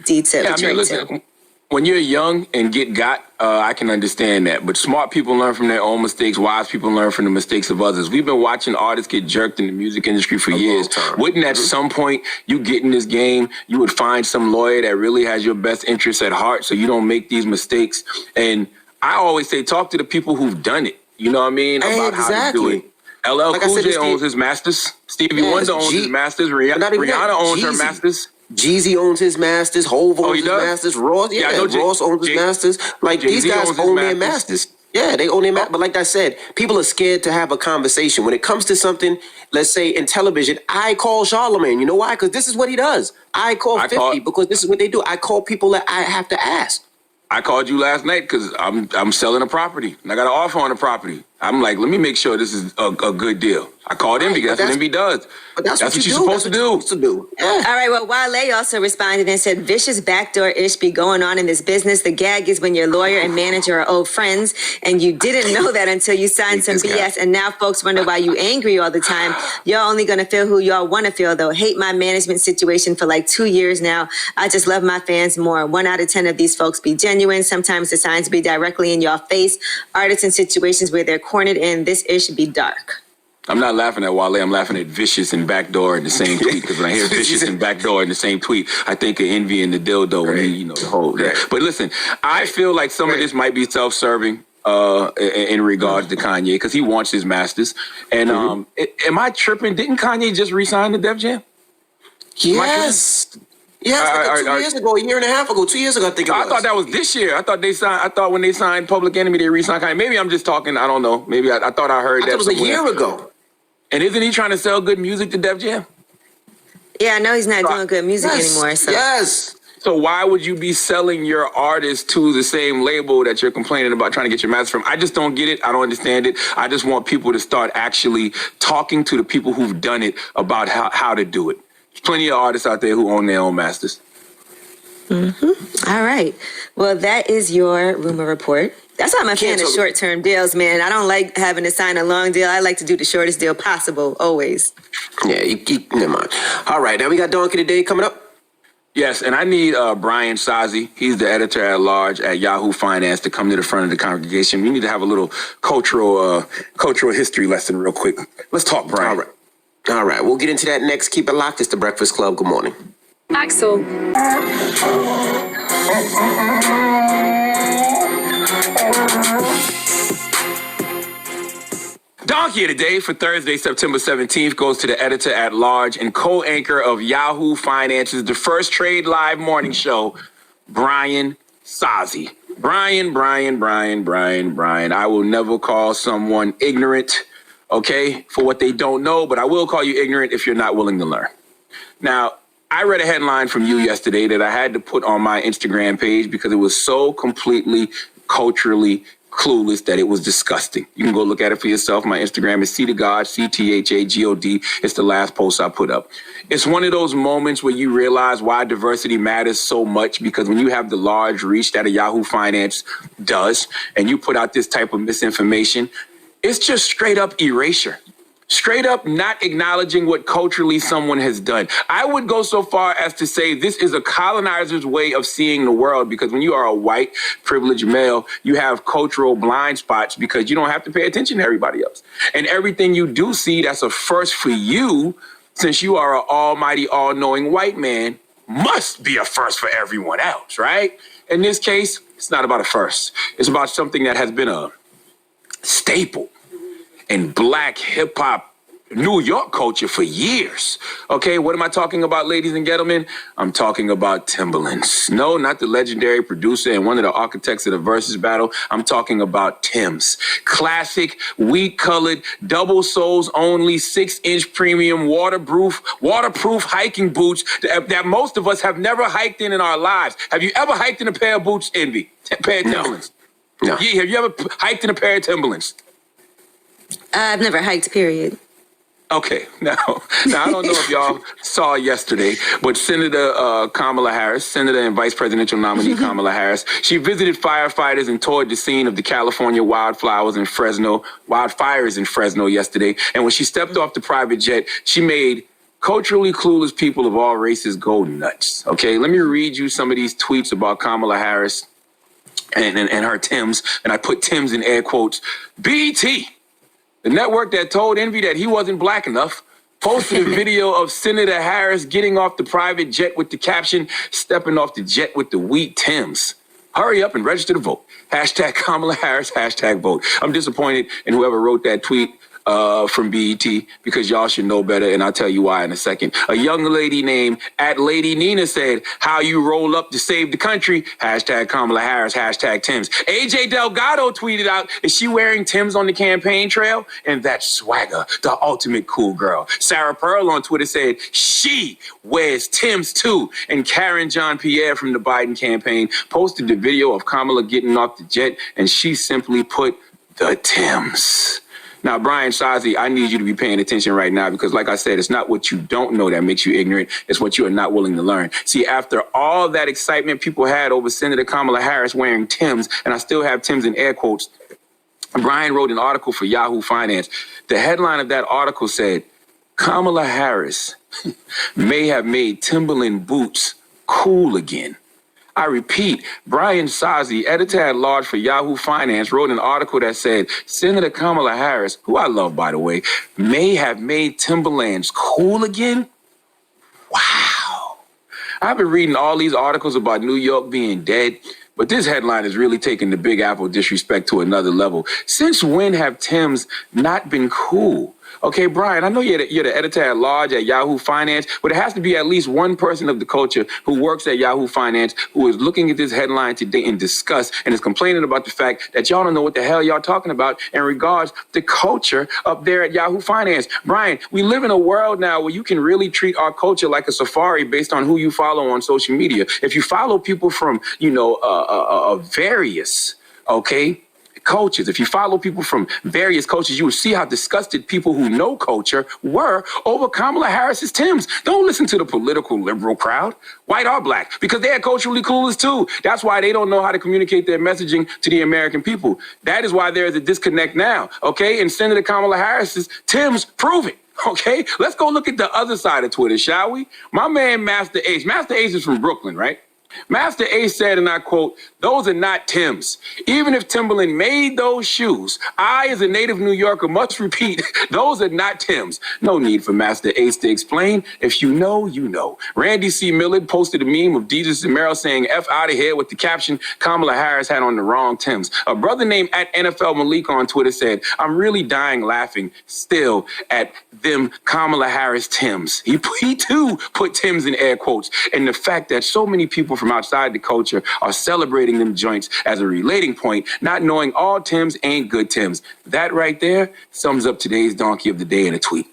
Listen, when you're young and get got, I can understand that. But smart people learn from their own mistakes. Wise people learn from the mistakes of others. We've been watching artists get jerked in the music industry for years. Wouldn't at some point you get in this game, you would find some lawyer that really has your best interests at heart so you don't make these mistakes? And I always say, talk to the people who've done it. You know what I mean? About how to do it. LL Cool J owns his masters. Stevie Wonder owns his masters. Rihanna owns her masters. Jeezy owns his masters. Hov owns his masters. Ross, Ross owns his masters. Like these guys own their masters. Yeah, they own their masters. But like I said, people are scared to have a conversation. When it comes to something, let's say in television, I call Charlamagne. You know why? Because this is what he does. I call 50 because this is what they do. I call people that I have to ask. I called you last night because I'm selling a property and I got an offer on the property. I'm like, let me make sure this is a good deal. I called Envy. That's what Envy does. But that's what you're supposed to do. Yeah. All right, well, Wale also responded and said, vicious backdoor-ish be going on in this business. The gag is when your lawyer and manager are old friends, and you didn't know that until you signed some BS, and now folks wonder why you angry all the time. Y'all only gonna feel who y'all wanna feel, though. Hate my management situation for like 2 years now. I just love my fans more. 1 out of 10 of these folks be genuine. Sometimes the signs be directly in your face. Artists in situations where they're cornered in, this ish be dark. I'm not laughing at Wale. I'm laughing at vicious and backdoor in the same tweet. Because when I hear vicious and backdoor in the same tweet, I think of Envy and the dildo and the whole. But listen, I feel like some of this might be self-serving in regards to Kanye because he wants his masters. And am I tripping? Didn't Kanye just re-sign to Def Jam? Yes. Yes, 2 years ago, a year and a half ago, 2 years ago, I think it was. I thought that was this year. I thought when they signed Public Enemy, they re-signed Kanye. Maybe I'm just talking. I don't know. Maybe I thought I heard that. It was somewhere. a year ago. And isn't he trying to sell good music to Def Jam? Yeah, I know he's not doing good music anymore. So. Yes. So why would you be selling your artist to the same label that you're complaining about trying to get your masters from? I just don't get it. I don't understand it. I just want people to start actually talking to the people who've done it about how to do it. There's plenty of artists out there who own their own masters. All right. Well, that is your rumor report. That's why I'm a fan of short-term deals, man. I don't like having to sign a long deal. I like to do the shortest deal possible, always. Yeah, never mind. All right, now we got Donkey Today coming up. Yes, and I need Brian Sazi. He's the editor at large at Yahoo Finance to come to the front of the congregation. We need to have a little cultural history lesson real quick. Let's talk, Brian. All right. We'll get into that next. Keep it locked. It's The Breakfast Club. Good morning. Axel. Donkey of the Day for Thursday, September 17th goes to the editor at large and co-anchor of Yahoo Finance's The First Trade Live morning show, Brian Sazi. Brian. I will never call someone ignorant, okay, for what they don't know, but I will call you ignorant if you're not willing to learn. Now, I read a headline from you yesterday that I had to put on my Instagram page because it was so completely culturally clueless that it was disgusting. You can go look at it for yourself. My Instagram is C2God, CTHAGOD. It's the last post I put up. It's one of those moments where you realize why diversity matters so much, because when you have the large reach that a Yahoo Finance does, and you put out this type of misinformation, it's just straight up erasure. Straight up not acknowledging what culturally someone has done. I would go so far as to say this is a colonizer's way of seeing the world, because when you are a white, privileged male, you have cultural blind spots because you don't have to pay attention to everybody else. And everything you do see that's a first for you, since you are an almighty, all-knowing white man, must be a first for everyone else, right? In this case, it's not about a first. It's about something that has been a staple in black hip-hop New York culture for years. Okay, what am I talking about, ladies and gentlemen? I'm talking about Timbaland. No, not the legendary producer and one of the architects of the Versus battle. I'm talking about Tim's. Classic, wheat-colored, double soles only, 6-inch premium, waterproof hiking boots that most of us have never hiked in our lives. Have you ever hiked in a pair of boots, Envy? A pair of Timbalands? No. Yeah, have you ever hiked in a pair of Timbalands? I've never hiked, period. Okay, now I don't know if y'all saw yesterday, but Senator Kamala Harris, Senator and Vice Presidential nominee Kamala Harris, she visited firefighters and toured the scene of the California wildfires in Fresno yesterday. And when she stepped off the private jet, she made culturally clueless people of all races go nuts. Okay, let me read you some of these tweets about Kamala Harris and her Tims, and I put Tims in air quotes. BET, the network that told Envy that he wasn't black enough, posted a video of Senator Harris getting off the private jet with the caption, stepping off the jet with the wheat Tims. Hurry up and register to vote. Hashtag Kamala Harris, hashtag vote. I'm disappointed in whoever wrote that tweet from BET, because y'all should know better, and I'll tell you why in a second. A young lady named @LadyNina said, how you roll up to save the country, hashtag Kamala Harris, hashtag Tims. AJ Delgado tweeted out, is she wearing Tims on the campaign trail? And that's swagger, the ultimate cool girl. Sarah Pearl on Twitter said, she wears Tims too. And Karen Jean-Pierre from the Biden campaign posted the video of Kamala getting off the jet, and she simply put the Tims. Now, Brian Shazi, I need you to be paying attention right now, because like I said, it's not what you don't know that makes you ignorant. It's what you are not willing to learn. See, after all that excitement people had over Senator Kamala Harris wearing Tims, and I still have Tims in air quotes, Brian wrote an article for Yahoo Finance. The headline of that article said, Kamala Harris may have made Timberland boots cool again. I repeat, Brian Shazi, editor-at-large for Yahoo Finance, wrote an article that said Senator Kamala Harris, who I love, by the way, may have made Timberlands cool again. Wow. I've been reading all these articles about New York being dead, but this headline is really taking the Big Apple disrespect to another level. Since when have Tims not been cool? Okay, Brian, I know you're the editor-at-large at Yahoo Finance, but it has to be at least one person of the culture who works at Yahoo Finance who is looking at this headline today in disgust and is complaining about the fact that y'all don't know what the hell y'all talking about in regards to culture up there at Yahoo Finance. Brian, we live in a world now where you can really treat our culture like a safari based on who you follow on social media. If you follow people from, various, cultures. If you follow people from various cultures, you will see how disgusted people who know culture were over Kamala Harris's Tims. Don't listen to the political liberal crowd, white or black, because they are culturally clueless too. That's why they don't know how to communicate their messaging to the American people. That is why there is a disconnect now, okay? And Senator Kamala Harris's Tims prove it. Okay, let's go look at the other side of Twitter, shall we? My man, Master Ace. Master Ace is from Brooklyn, right? Master Ace said, and I quote, those are not Tims. Even if Timberland made those shoes, I, as a native New Yorker, must repeat, those are not Tims. No need for Master Ace to explain. If you know, you know. Randy C. Millard posted a meme of Jesus and Meryl saying F out of here with the caption, Kamala Harris had on the wrong Tims. A brother named @NFL Malik on Twitter said, I'm really dying laughing still at them Kamala Harris Tims. He too put Tims in air quotes. And the fact that so many people from outside the culture are celebrating them joints as a relating point, not knowing all Tims ain't good Tims. That right there sums up today's donkey of the day in a tweet.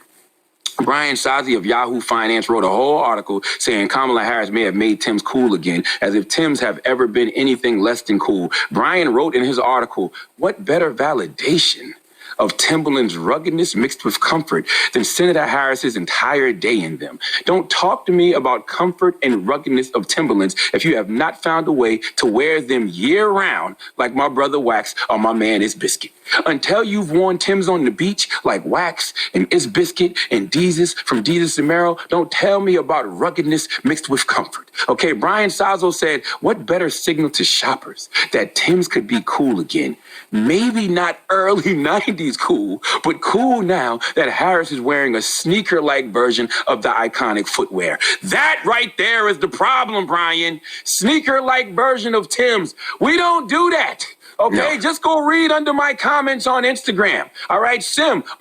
Brian Shazi of Yahoo Finance wrote a whole article saying Kamala Harris may have made Tims cool again, as if Tims have ever been anything less than cool. Brian wrote in his article, what better validation of Timberland's ruggedness mixed with comfort than Senator Harris's entire day in them. Don't talk to me about comfort and ruggedness of Timberlands if you have not found a way to wear them year round like my brother Wax or my man Is Biscuit. Until you've worn Timbs on the beach like Wax and Is Biscuit and Deezus from Deezus and Merrill, don't tell me about ruggedness mixed with comfort. Okay, Brian Sazo said, what better signal to shoppers that Timbs could be cool again? Maybe not early 90s cool, but cool now that Harris is wearing a sneaker-like version of the iconic footwear. That right there is the problem, Brian. Sneaker-like version of Timbs. We don't do that. Okay, just go read under my comments on Instagram. All right,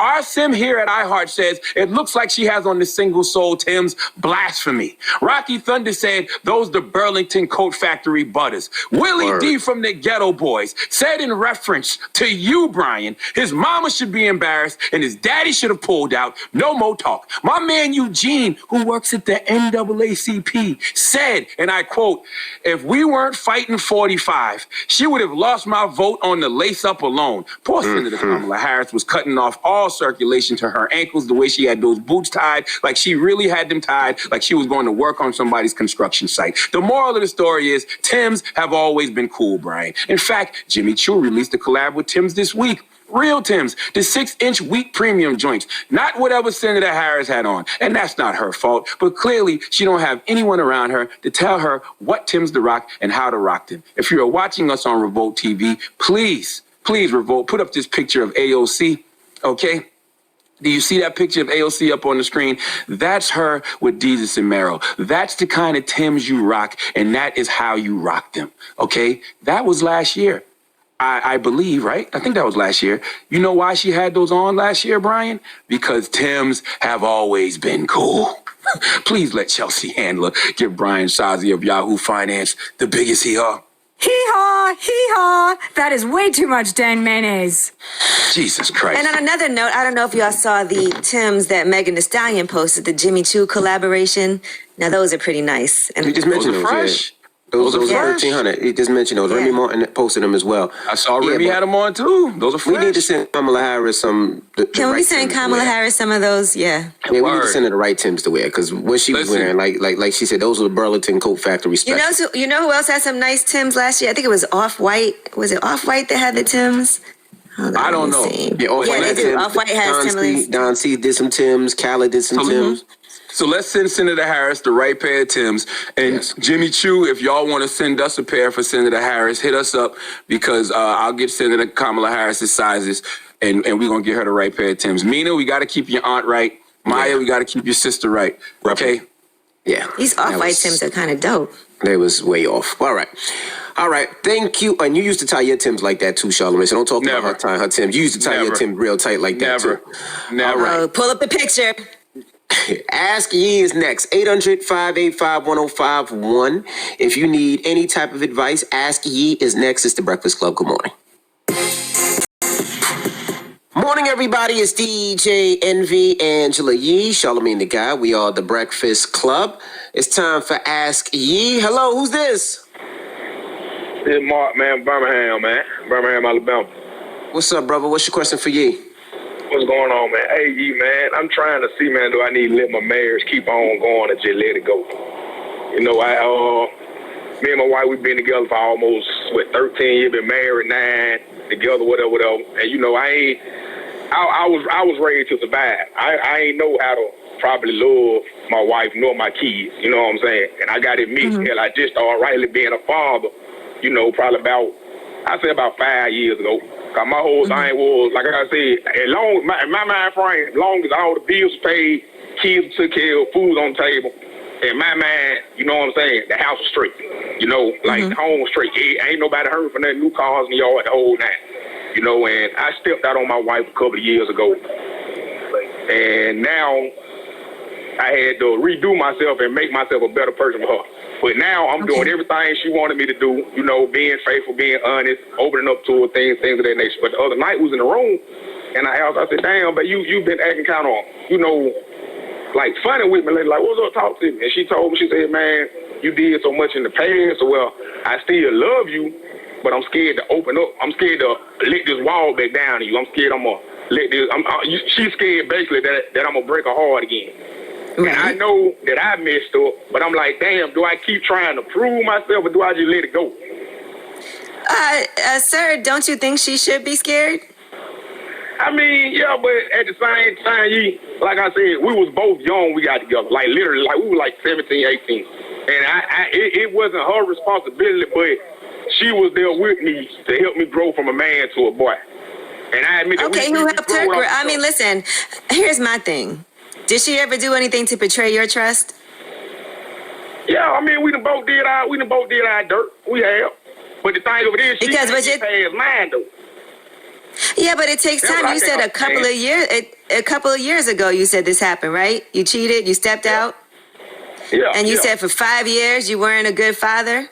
our Sim here at iHeart says, it looks like she has on the single sole Tim's. Blasphemy. Rocky Thunder said, those the Burlington Coat Factory butters. Willie D from the Ghetto Boys said in reference to you, Brian, his mama should be embarrassed and his daddy should have pulled out. No more talk. My man Eugene, who works at the NAACP, said, and I quote, if we weren't fighting 45, she would have lost my vote on the lace up alone. Poor Senator Kamala Harris was cutting off all circulation to her ankles the way she had those boots tied, like she really had them tied, like she was going to work on somebody's construction site. The moral of the story is Timbs have always been cool, Brian. In fact, Jimmy Choo released a collab with Timbs this week. Real Timbs, the 6-inch wheat premium joints, not whatever Senator Harris had on. And that's not her fault, but clearly she don't have anyone around her to tell her what Timbs to rock and how to rock them. If you're watching us on Revolt TV, please, Revolt, put up this picture of AOC, okay? Do you see that picture of AOC up on the screen? That's her with Deezus and Merrill. That's the kind of Timbs you rock, and that is how you rock them, okay? That was last year. I believe, right? I think that was last year. You know why she had those on last year, Brian? Because Timbs have always been cool. Please let Chelsea Handler give Brian Shazi of Yahoo Finance the biggest hee-haw. Hee-haw, hee-haw. That is way too much Dan mayonnaise. Jesus Christ. And on another note, I don't know if y'all saw the Timbs that Megan Thee Stallion posted, the Jimmy Choo collaboration. Now, those are pretty nice. And you just mentioned those, fresh. Yeah. Those are 1,300. He just mentioned those. Remy Martin posted them as well. I saw Remy had them on too. Those are fresh. We need to send Kamala Harris some. Can we send Kamala Harris some of those? Yeah. Yeah, we need to send her the right Timbs to wear because what she was wearing, like she said, those are the Burlington Coat Factory special. You know who else had some nice Timbs last year? I think it was Off-White. Was it Off-White that had the Timbs? I don't know. Yeah, Off-White has Timberlands. Don C did some Timbs. Khaled did some Timbs. So let's send Senator Harris the right pair of Timbs. And Jimmy Choo, if y'all want to send us a pair for Senator Harris, hit us up because I'll get Senator Kamala Harris's sizes and we're going to get her the right pair of Timbs. Mina, we got to keep your aunt right. Maya, we got to keep your sister right. Okay? Yeah. These Off-White Timbs are kind of dope. They was way off. All right. Thank you. And you used to tie your Timbs like that too, Charlamagne. So don't talk about her tying her Timbs. You used to tie your Timbs real tight like that too. Never. All right. Pull up the picture. Ask Yee is next. 800-585-1051. If you need any type of advice, Ask Yee is next. It's the Breakfast Club. Good morning. Morning, everybody. It's DJ Envy, Angela Yee, Charlamagne the Guy. We are the Breakfast Club. It's time for Ask Yee. Hello, who's this? It's Mark, man, Birmingham, Alabama. What's up, brother? What's your question for Yee? What's going on, man? Hey, Yee, man, I'm trying to see, man, do I need to let my marriage keep on going or just let it go? You know, me and my wife, we've been together for almost, 13 years, been married 9, together, whatever. And, you know, I was raised to survive. I ain't know how to probably love my wife nor my kids, you know what I'm saying? And I got to admit, hell, I just started rightly being a father, you know, probably about 5 years ago. Cause my whole thing was, like I said, as long my mind frame, as long as all the bills paid, kids took care of, food on the table, in my mind, you know what I'm saying, the house was straight. You know, like the home was straight. Ain't nobody hurt for nothing, new cars in the yard, the whole night. You know, and I stepped out on my wife a couple of years ago. And now I had to redo myself and make myself a better person for her. But now I'm doing everything she wanted me to do, you know, being faithful, being honest, opening up to her, things of that nature. But the other night we was in the room and I said, damn, but you've been acting kind of, you know, like funny with me. Like, what's up, talk to me? And she told me, she said, man, you did so much in the past. So, well, I still love you, but I'm scared to open up. I'm scared to let this wall back down to you. I'm scared I'm going to she's scared basically that I'm gonna break her heart again. Right. And I know that I messed up, but I'm like, damn, do I keep trying to prove myself or do I just let it go? Sir, don't you think she should be scared? I mean, yeah, but at the same time, like I said, we was both young. We got together, like literally, like we were like 17, 18, and it wasn't her responsibility, but she was there with me to help me grow from a man to a boy. And I admit that who helped her? I mean, listen, here's my thing. Did she ever do anything to betray your trust? Yeah, I mean, we done both did our dirt. We have, but the thing of it is, she past mine though. Yeah, but it takes time. You said a couple of years ago, you said this happened, right? You cheated, you stepped out. Yeah. And you said for 5 years you weren't a good father.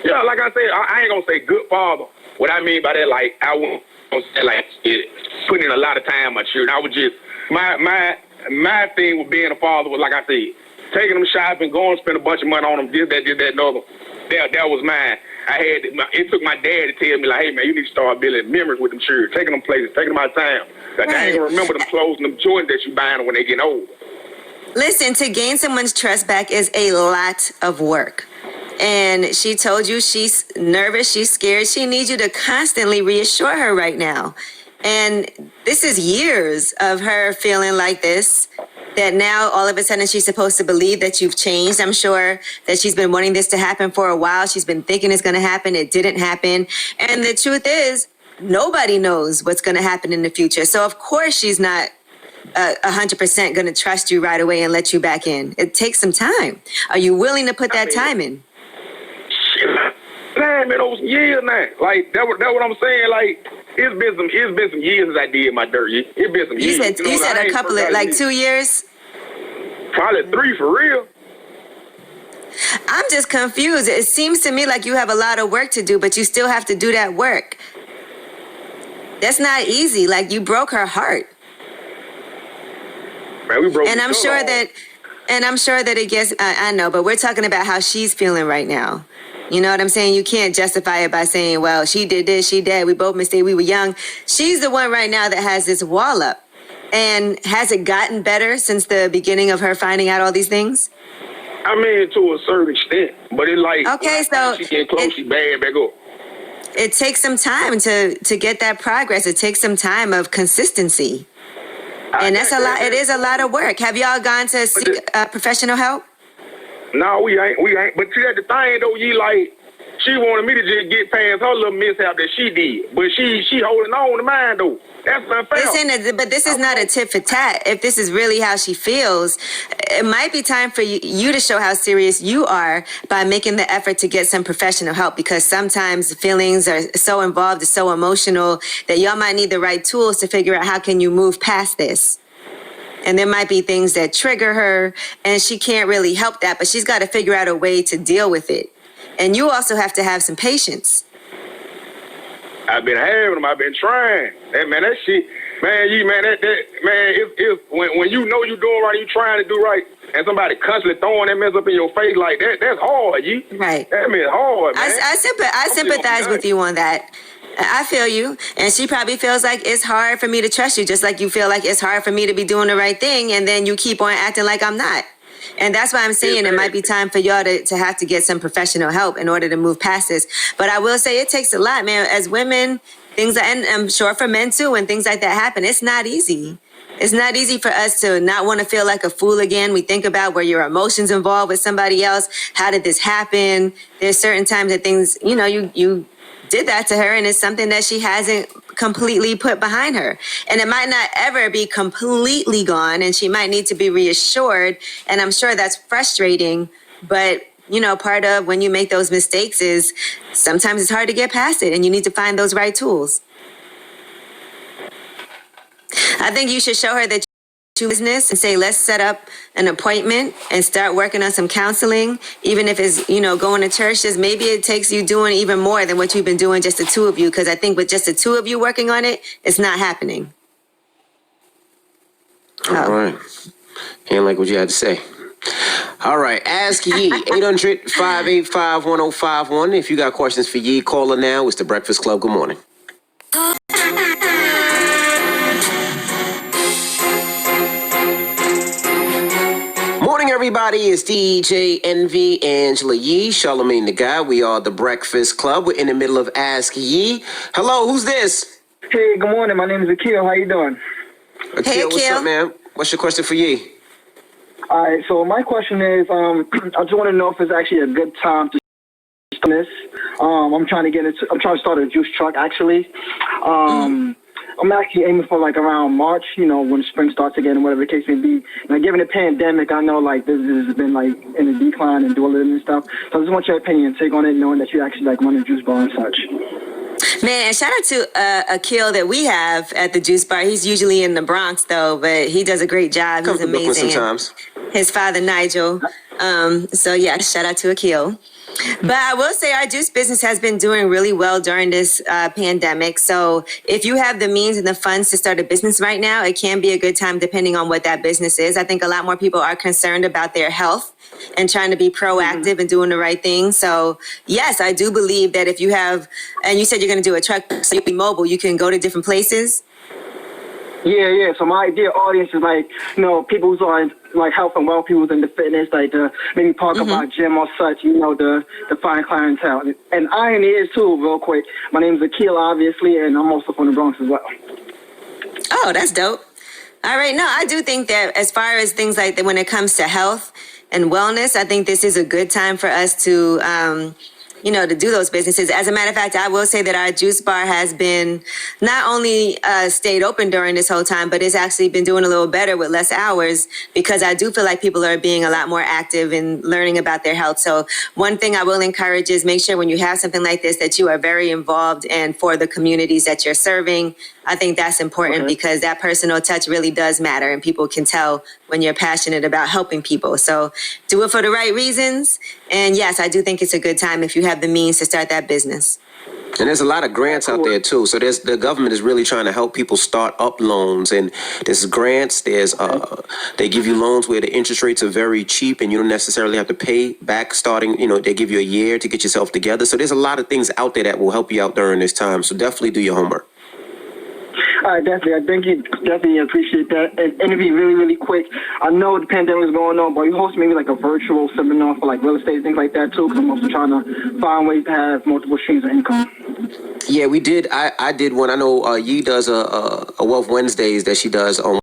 Yeah, like I said, I ain't gonna say good father. What I mean by that, like I won't say like putting in a lot of time on my children. I was just my thing with being a father was, like I said, taking them shopping, going spend a bunch of money on them, this, that, and other. That was mine. It took my dad to tell me, like, hey, man, you need to start building memories with them children, taking them places, taking them out of town. Like, I ain't gonna remember them clothes and them Jordans that you buying them when they get old. Listen, to gain someone's trust back is a lot of work. And she told you she's nervous, she's scared. She needs you to constantly reassure her right now. And this is years of her feeling like this, that now all of a sudden she's supposed to believe that you've changed. I'm sure that she's been wanting this to happen for a while. She's been thinking it's going to happen. It didn't happen. And the truth is, nobody knows what's going to happen in the future. So of course she's not 100% going to trust you right away and let you back in. It takes some time. Are you willing to put that time in? Shit, man, over some years now. Like that what I'm saying. Like it's been some years since I did my dirt. It's been some years. You said a couple of, like 2 years? Probably 3 for real. I'm just confused. It seems to me like you have a lot of work to do, but you still have to do that work. That's not easy. Like, you broke her heart. Man, we broke. And I'm sure that it gets. I know, but we're talking about how she's feeling right now. You know what I'm saying? You can't justify it by saying, well, she did this, she did. We both mistaked. We were young. She's the one right now that has this wall up. And has it gotten better since the beginning of her finding out all these things? I mean, to a certain extent, but it like so she get close, she bad back up. It takes some time to get that progress. It takes some time of consistency, and that's a lot. It is a lot of work. Have y'all gone to seek professional help? No, we ain't. But see, that's the thing though. She wanted me to just get past her little mishap that she did, but she holding on to mine though. That's unfair. But this is not a tit for tat. If this is really how she feels, it might be time for you to show how serious you are by making the effort to get some professional help, because sometimes the feelings are so involved, it's so emotional that y'all might need the right tools to figure out how can you move past this. And there might be things that trigger her and she can't really help that, but she's got to figure out a way to deal with it. And you also have to have some patience. I've been having them. I've been trying. That shit, if when you know you're doing right, you trying to do right, and somebody constantly throwing that mess up in your face like that, that's hard, Right. That means hard, man. I sympathize with you on that. I feel you. And she probably feels like it's hard for me to trust you, just like you feel like it's hard for me to be doing the right thing, and then you keep on acting like I'm not. And that's why I'm saying it might be time for y'all to have to get some professional help in order to move past this. But I will say it takes a lot, man. As women, and I'm sure for men too, when things like that happen, it's not easy. It's not easy for us to not want to feel like a fool again. We think about where your emotions involved with somebody else. How did this happen? There's certain times that things, you did that to her, and it's something that she hasn't completely put behind her. And it might not ever be completely gone, and she might need to be reassured. And I'm sure that's frustrating, but part of when you make those mistakes is sometimes it's hard to get past it, and you need to find those right tools. I think you should show her that you business and say, let's set up an appointment and start working on some counseling, even if it's, going to church. Just maybe it takes you doing even more than what you've been doing, just the two of you, because I think with just the two of you working on it, it's not happening. All right. Ain't like what you had to say. All right. Ask Yee. 800-585-1051. If you got questions for Yee, call her now. It's The Breakfast Club. Good morning. morning, everybody. It's DJ Envy, Angela Yee, Charlamagne the Guy. We are the Breakfast Club. We're in the middle of Ask Yee. Hello, who's this? Hey, good morning. My name is Akil. How you doing? Akil, what's up, man? What's your question for Yee? All right, so my question is, I just want to know if it's actually a good time to start this. I'm trying to start a juice truck, actually. I'm actually aiming for like around March, you know, when spring starts again, whatever the case may be. Now, given the pandemic, I know like this has been like in a decline and dwindling and stuff. So I just want your opinion, take on it, knowing that you actually like run a juice bar and such. Man, and shout out to Akil that we have at the juice bar. He's usually in the Bronx though, but he does a great job. He's amazing. Sometimes. His father Nigel. So yeah, shout out to Akil. But I will say our juice business has been doing really well during this pandemic. So if you have the means and the funds to start a business right now, it can be a good time depending on what that business is. I think a lot more people are concerned about their health and trying to be proactive and doing the right thing. So yes, I do believe that if you have, and you said you're going to do a truck, so you'll be mobile, you can go to different places. Yeah. So my ideal audience is like, you know, people who's on like health and wealth, people who's into fitness, like maybe park up our gym or such, you know, the fine clientele. And I am here too, real quick. My name is Akil, obviously, and I'm also from the Bronx as well. Oh, that's dope. All right. No, I do think that as far as things like that, when it comes to health and wellness, I think this is a good time for us to, to do those businesses. As a matter of fact, I will say that our juice bar has been not only stayed open during this whole time, but it's actually been doing a little better with less hours because I do feel like people are being a lot more active in learning about their health. So one thing I will encourage is make sure when you have something like this that you are very involved and for the communities that you're serving. I think that's important because that personal touch really does matter and people can tell when you're passionate about helping people. So do it for the right reasons. And yes, I do think it's a good time if you have the means to start that business. And there's a lot of grants out there too. So the government is really trying to help people start up loans. And there's grants. They give you loans where the interest rates are very cheap and you don't necessarily have to pay back starting. You know, they give you a year to get yourself together. So there's a lot of things out there that will help you out during this time. So definitely do your homework. All right, definitely. I think you definitely appreciate that. And to be really, really quick, I know the pandemic is going on, but you host maybe like a virtual seminar for like real estate, things like that too, because I'm also trying to find ways to have multiple streams of income. Yeah, we did. I did one. I know Yee does a Wealth Wednesdays that she does on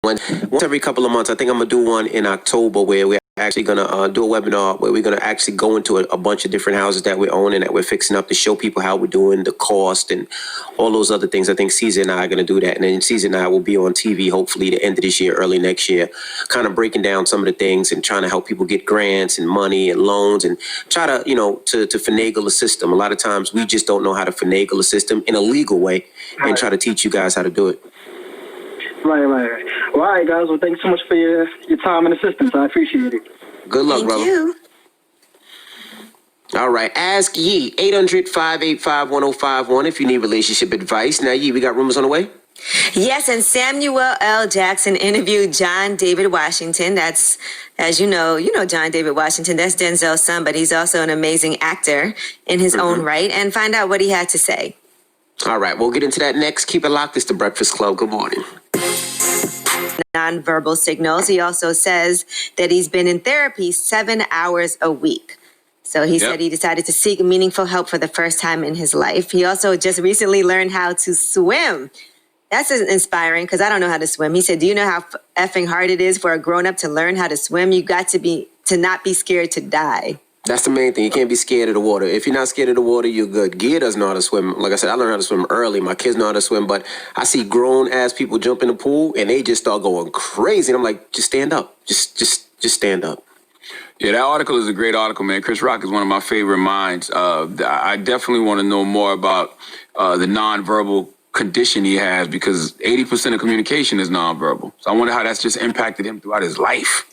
once every couple of months. I think I'm going to do one in October where we're actually going to do a webinar where we're going to actually go into a bunch of different houses that we're owning that we're fixing up to show people how we're doing the cost and all those other things. I think Caesar and I are going to do that. And then Caesar and I will be on TV hopefully the end of this year, early next year, kind of breaking down some of the things and trying to help people get grants and money and loans and try to, to finagle the system. A lot of times we just don't know how to finagle the system in a legal way and try to teach you guys how to do it. Right. Well, all right, guys. Well, thanks so much for your time and assistance. I appreciate it. Good luck, brother. Thank you. All right. Ask Yee, 800-585-1051 if you need relationship advice. Now, Yee, we got rumors on the way? Yes, and Samuel L. Jackson interviewed John David Washington. That's, as you know John David Washington. That's Denzel's son, but he's also an amazing actor in his own right. And find out what he had to say. All right. We'll get into that next. Keep it locked. It's the Breakfast Club. Good morning. Nonverbal signals. He also says that he's been in therapy 7 hours a week. So he said he decided to seek meaningful help for the first time in his life. He also just recently learned how to swim. That's inspiring because I don't know how to swim. He said, do you know how effing hard it is for a grown-up to learn how to swim? You got to not be scared to die. That's the main thing. You can't be scared of the water. If you're not scared of the water, you're good. Gia doesn't know how to swim. Like I said, I learned how to swim early. My kids know how to swim, but I see grown-ass people jump in the pool, and they just start going crazy. And I'm like, just stand up. Just stand up. Yeah, that article is a great article, man. Chris Rock is one of my favorite minds. I definitely want to know more about the nonverbal condition he has because 80% of communication is nonverbal. So I wonder how that's just impacted him throughout his life.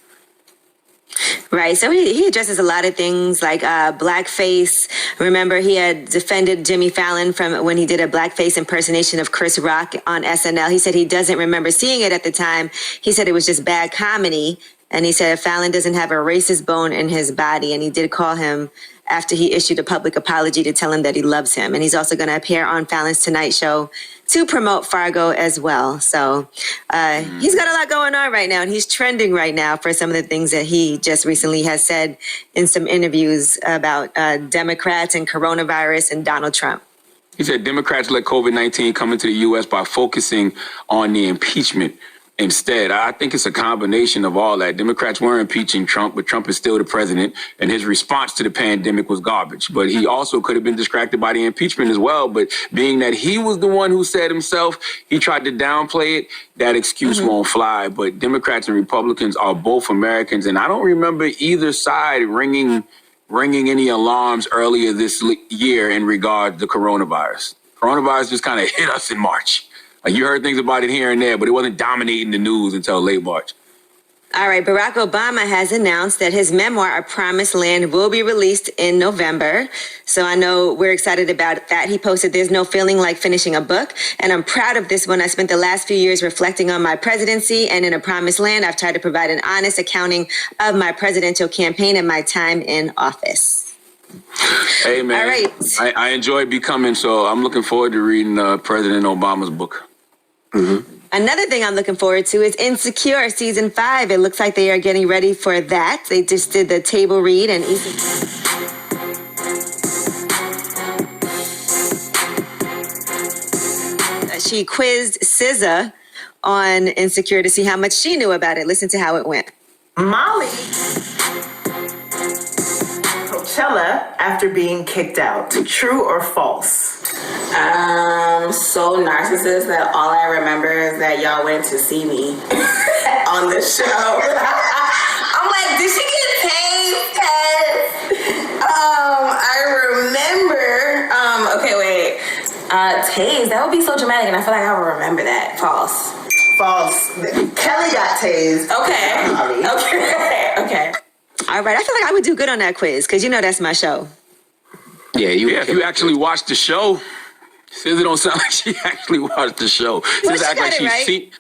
Right. So he addresses a lot of things like blackface. Remember, he had defended Jimmy Fallon from when he did a blackface impersonation of Chris Rock on SNL. He said he doesn't remember seeing it at the time. He said it was just bad comedy. And he said Fallon doesn't have a racist bone in his body. And he did call him after he issued a public apology to tell him that he loves him. And he's also going to appear on Fallon's Tonight Show to promote Fargo as well. So he's got a lot going on right now, and he's trending right now for some of the things that he just recently has said in some interviews about Democrats and coronavirus and Donald Trump. He said Democrats let COVID-19 come into the U.S. by focusing on the impeachment instead. I think it's a combination of all that. Democrats were impeaching Trump, but Trump is still the president, and his response to the pandemic was garbage. But he also could have been distracted by the impeachment as well. But being that he was the one who said himself, he tried to downplay it. That excuse won't fly. But Democrats and Republicans are both Americans, and I don't remember either side ringing any alarms earlier this year in regard to coronavirus. Coronavirus just kind of hit us in March. Like, you heard things about it here and there, but it wasn't dominating the news until late March. All right, Barack Obama has announced that his memoir, A Promised Land, will be released in November. So I know we're excited about that. He posted, "There's no feeling like finishing a book, and I'm proud of this one. I spent the last few years reflecting on my presidency, and in A Promised Land, I've tried to provide an honest accounting of my presidential campaign and my time in office." Hey, man, all right. I enjoyed becoming, so I'm looking forward to reading President Obama's book. Another thing I'm looking forward to is Insecure Season 5. It looks like they are getting ready for that. They just did the table read, and she quizzed SZA on Insecure to see how much she knew about it. Listen to how it went. Molly Coachella after being kicked out. True or false? So narcissist that all I remember is that y'all went to see me on the show. I'm like, did she get tased? I remember. Okay, wait. Tased. That would be so dramatic, and I feel like I would remember that. False. False. Kelly got tased. Okay. All right. I feel like I would do good on that quiz because you know that's my show. Yeah, if you actually watched the show, SZA don't sound like she actually watched the show. Well, SZA act like she's right. seen.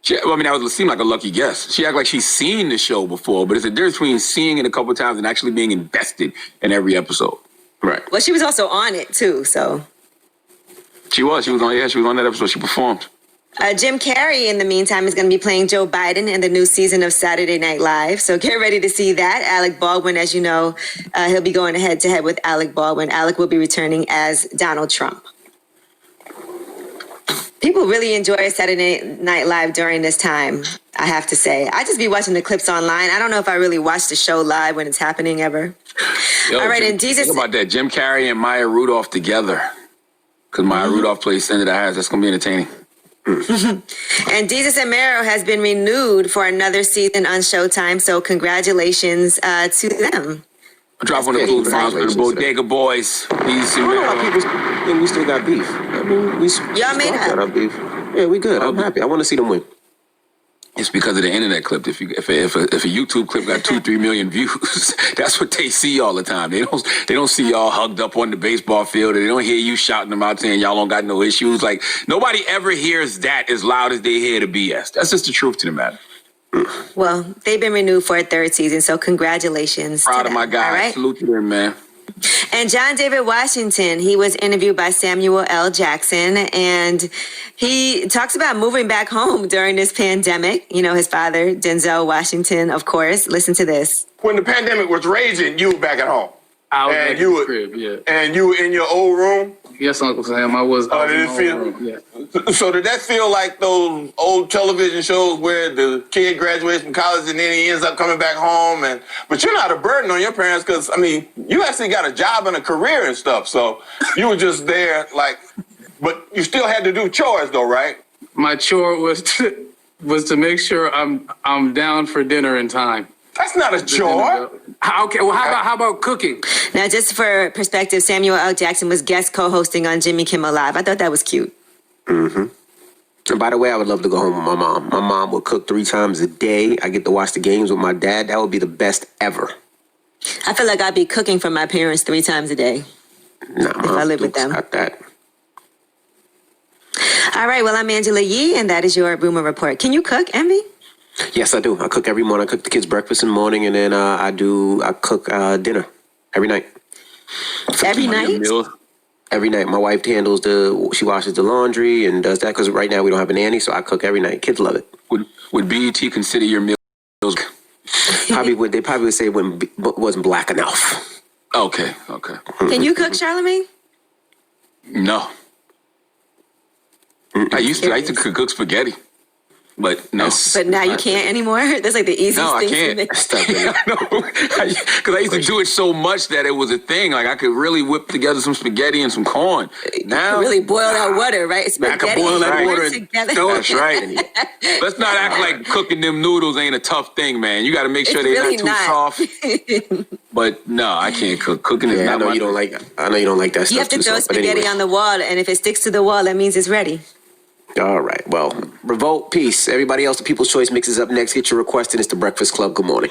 That would seem like a lucky guess. She act like she's seen the show before, but it's a difference between seeing it a couple times and actually being invested in every episode. Right. Well, she was also on it too, so. She was on that episode. She performed. Jim Carrey, in the meantime, is going to be playing Joe Biden in the new season of Saturday Night Live. So get ready to see that. Alec Baldwin, as you know, he'll be going head to head with Alec Baldwin. Alec will be returning as Donald Trump. People really enjoy Saturday Night Live during this time, I have to say. I just be watching the clips online. I don't know if I really watch the show live when it's happening ever. All right, and Jesus. Think about that. Jim Carrey and Maya Rudolph together. Because Maya Rudolph plays Senator Harris. That's going to be entertaining. And Jesus and Mero has been renewed for another season on Showtime, so congratulations to them. Drop on the food farms for the Bodega Boys. These and we still got beef. I mean, y'all made got our beef. Yeah, we good. I'm happy. I want to see them win. It's because of the internet clip. If a YouTube clip got 2-3 million views, that's what they see all the time. They don't see y'all hugged up on the baseball field, or they don't hear you shouting them out saying y'all don't got no issues. Like, nobody ever hears that as loud as they hear the BS. That's just the truth to the matter. Well, they've been renewed for a third season, so congratulations. Proud of my guy. All right? Salute to them, man. And John David Washington, he was interviewed by Samuel L. Jackson, and he talks about moving back home during this pandemic. You know, his father, Denzel Washington, of course. Listen to this. When the pandemic was raging, you were back at home. I was and back you in were, the crib, yeah. And you were in your old room? Yes, Uncle Sam, I was. Did it feel? Yeah. So did that feel like those old television shows where the kid graduates from college and then he ends up coming back home? But you're not a burden on your parents because, I mean, you actually got a job and a career and stuff. So you were just there, but you still had to do chores though, right? My chore was to make sure I'm down for dinner in time. That's not a chore. Okay, well, how about cooking? Now, just for perspective, Samuel L. Jackson was guest co-hosting on Jimmy Kimmel Live. I thought that was cute. And by the way, I would love to go home with my mom. My mom would cook 3 times a day. I get to watch the games with my dad. That would be the best ever. I feel like I'd be cooking for my parents 3 times a day. Nah, if I live with them. Got that. All right, well, I'm Angela Yee, and that is your Rumor Report. Can you cook, Envy? Yes, I do. I cook every morning. I cook the kids breakfast in the morning, and then I cook dinner every night. Every night? Every night. My wife she washes the laundry and does that because right now we don't have a nanny, so I cook every night. Kids love it. Would BET consider your meals? They probably would say it wasn't black enough. Okay. Can you cook, Charlamagne? No. I used to cook spaghetti, but no. But now you can't anymore? That's like the easiest No, I thing to can't. make. Because I used to do it so much that it was a thing. Like I could really whip together some spaghetti and some corn. Now, really boil that water, right? I can boil that water and together. that's right. Let's not act like cooking them noodles ain't a tough thing, man. You got to make sure they're really not too soft. But no, I can't cook. Cooking is not my you don't like. I know you don't like that stuff. You have to too throw soft, but spaghetti anyway. on the wall, and if it sticks to the wall, that means it's ready. All right. Well, Revolt, peace. Everybody else, the People's Choice mixes up next. Get your request, and it's the Breakfast Club. Good morning.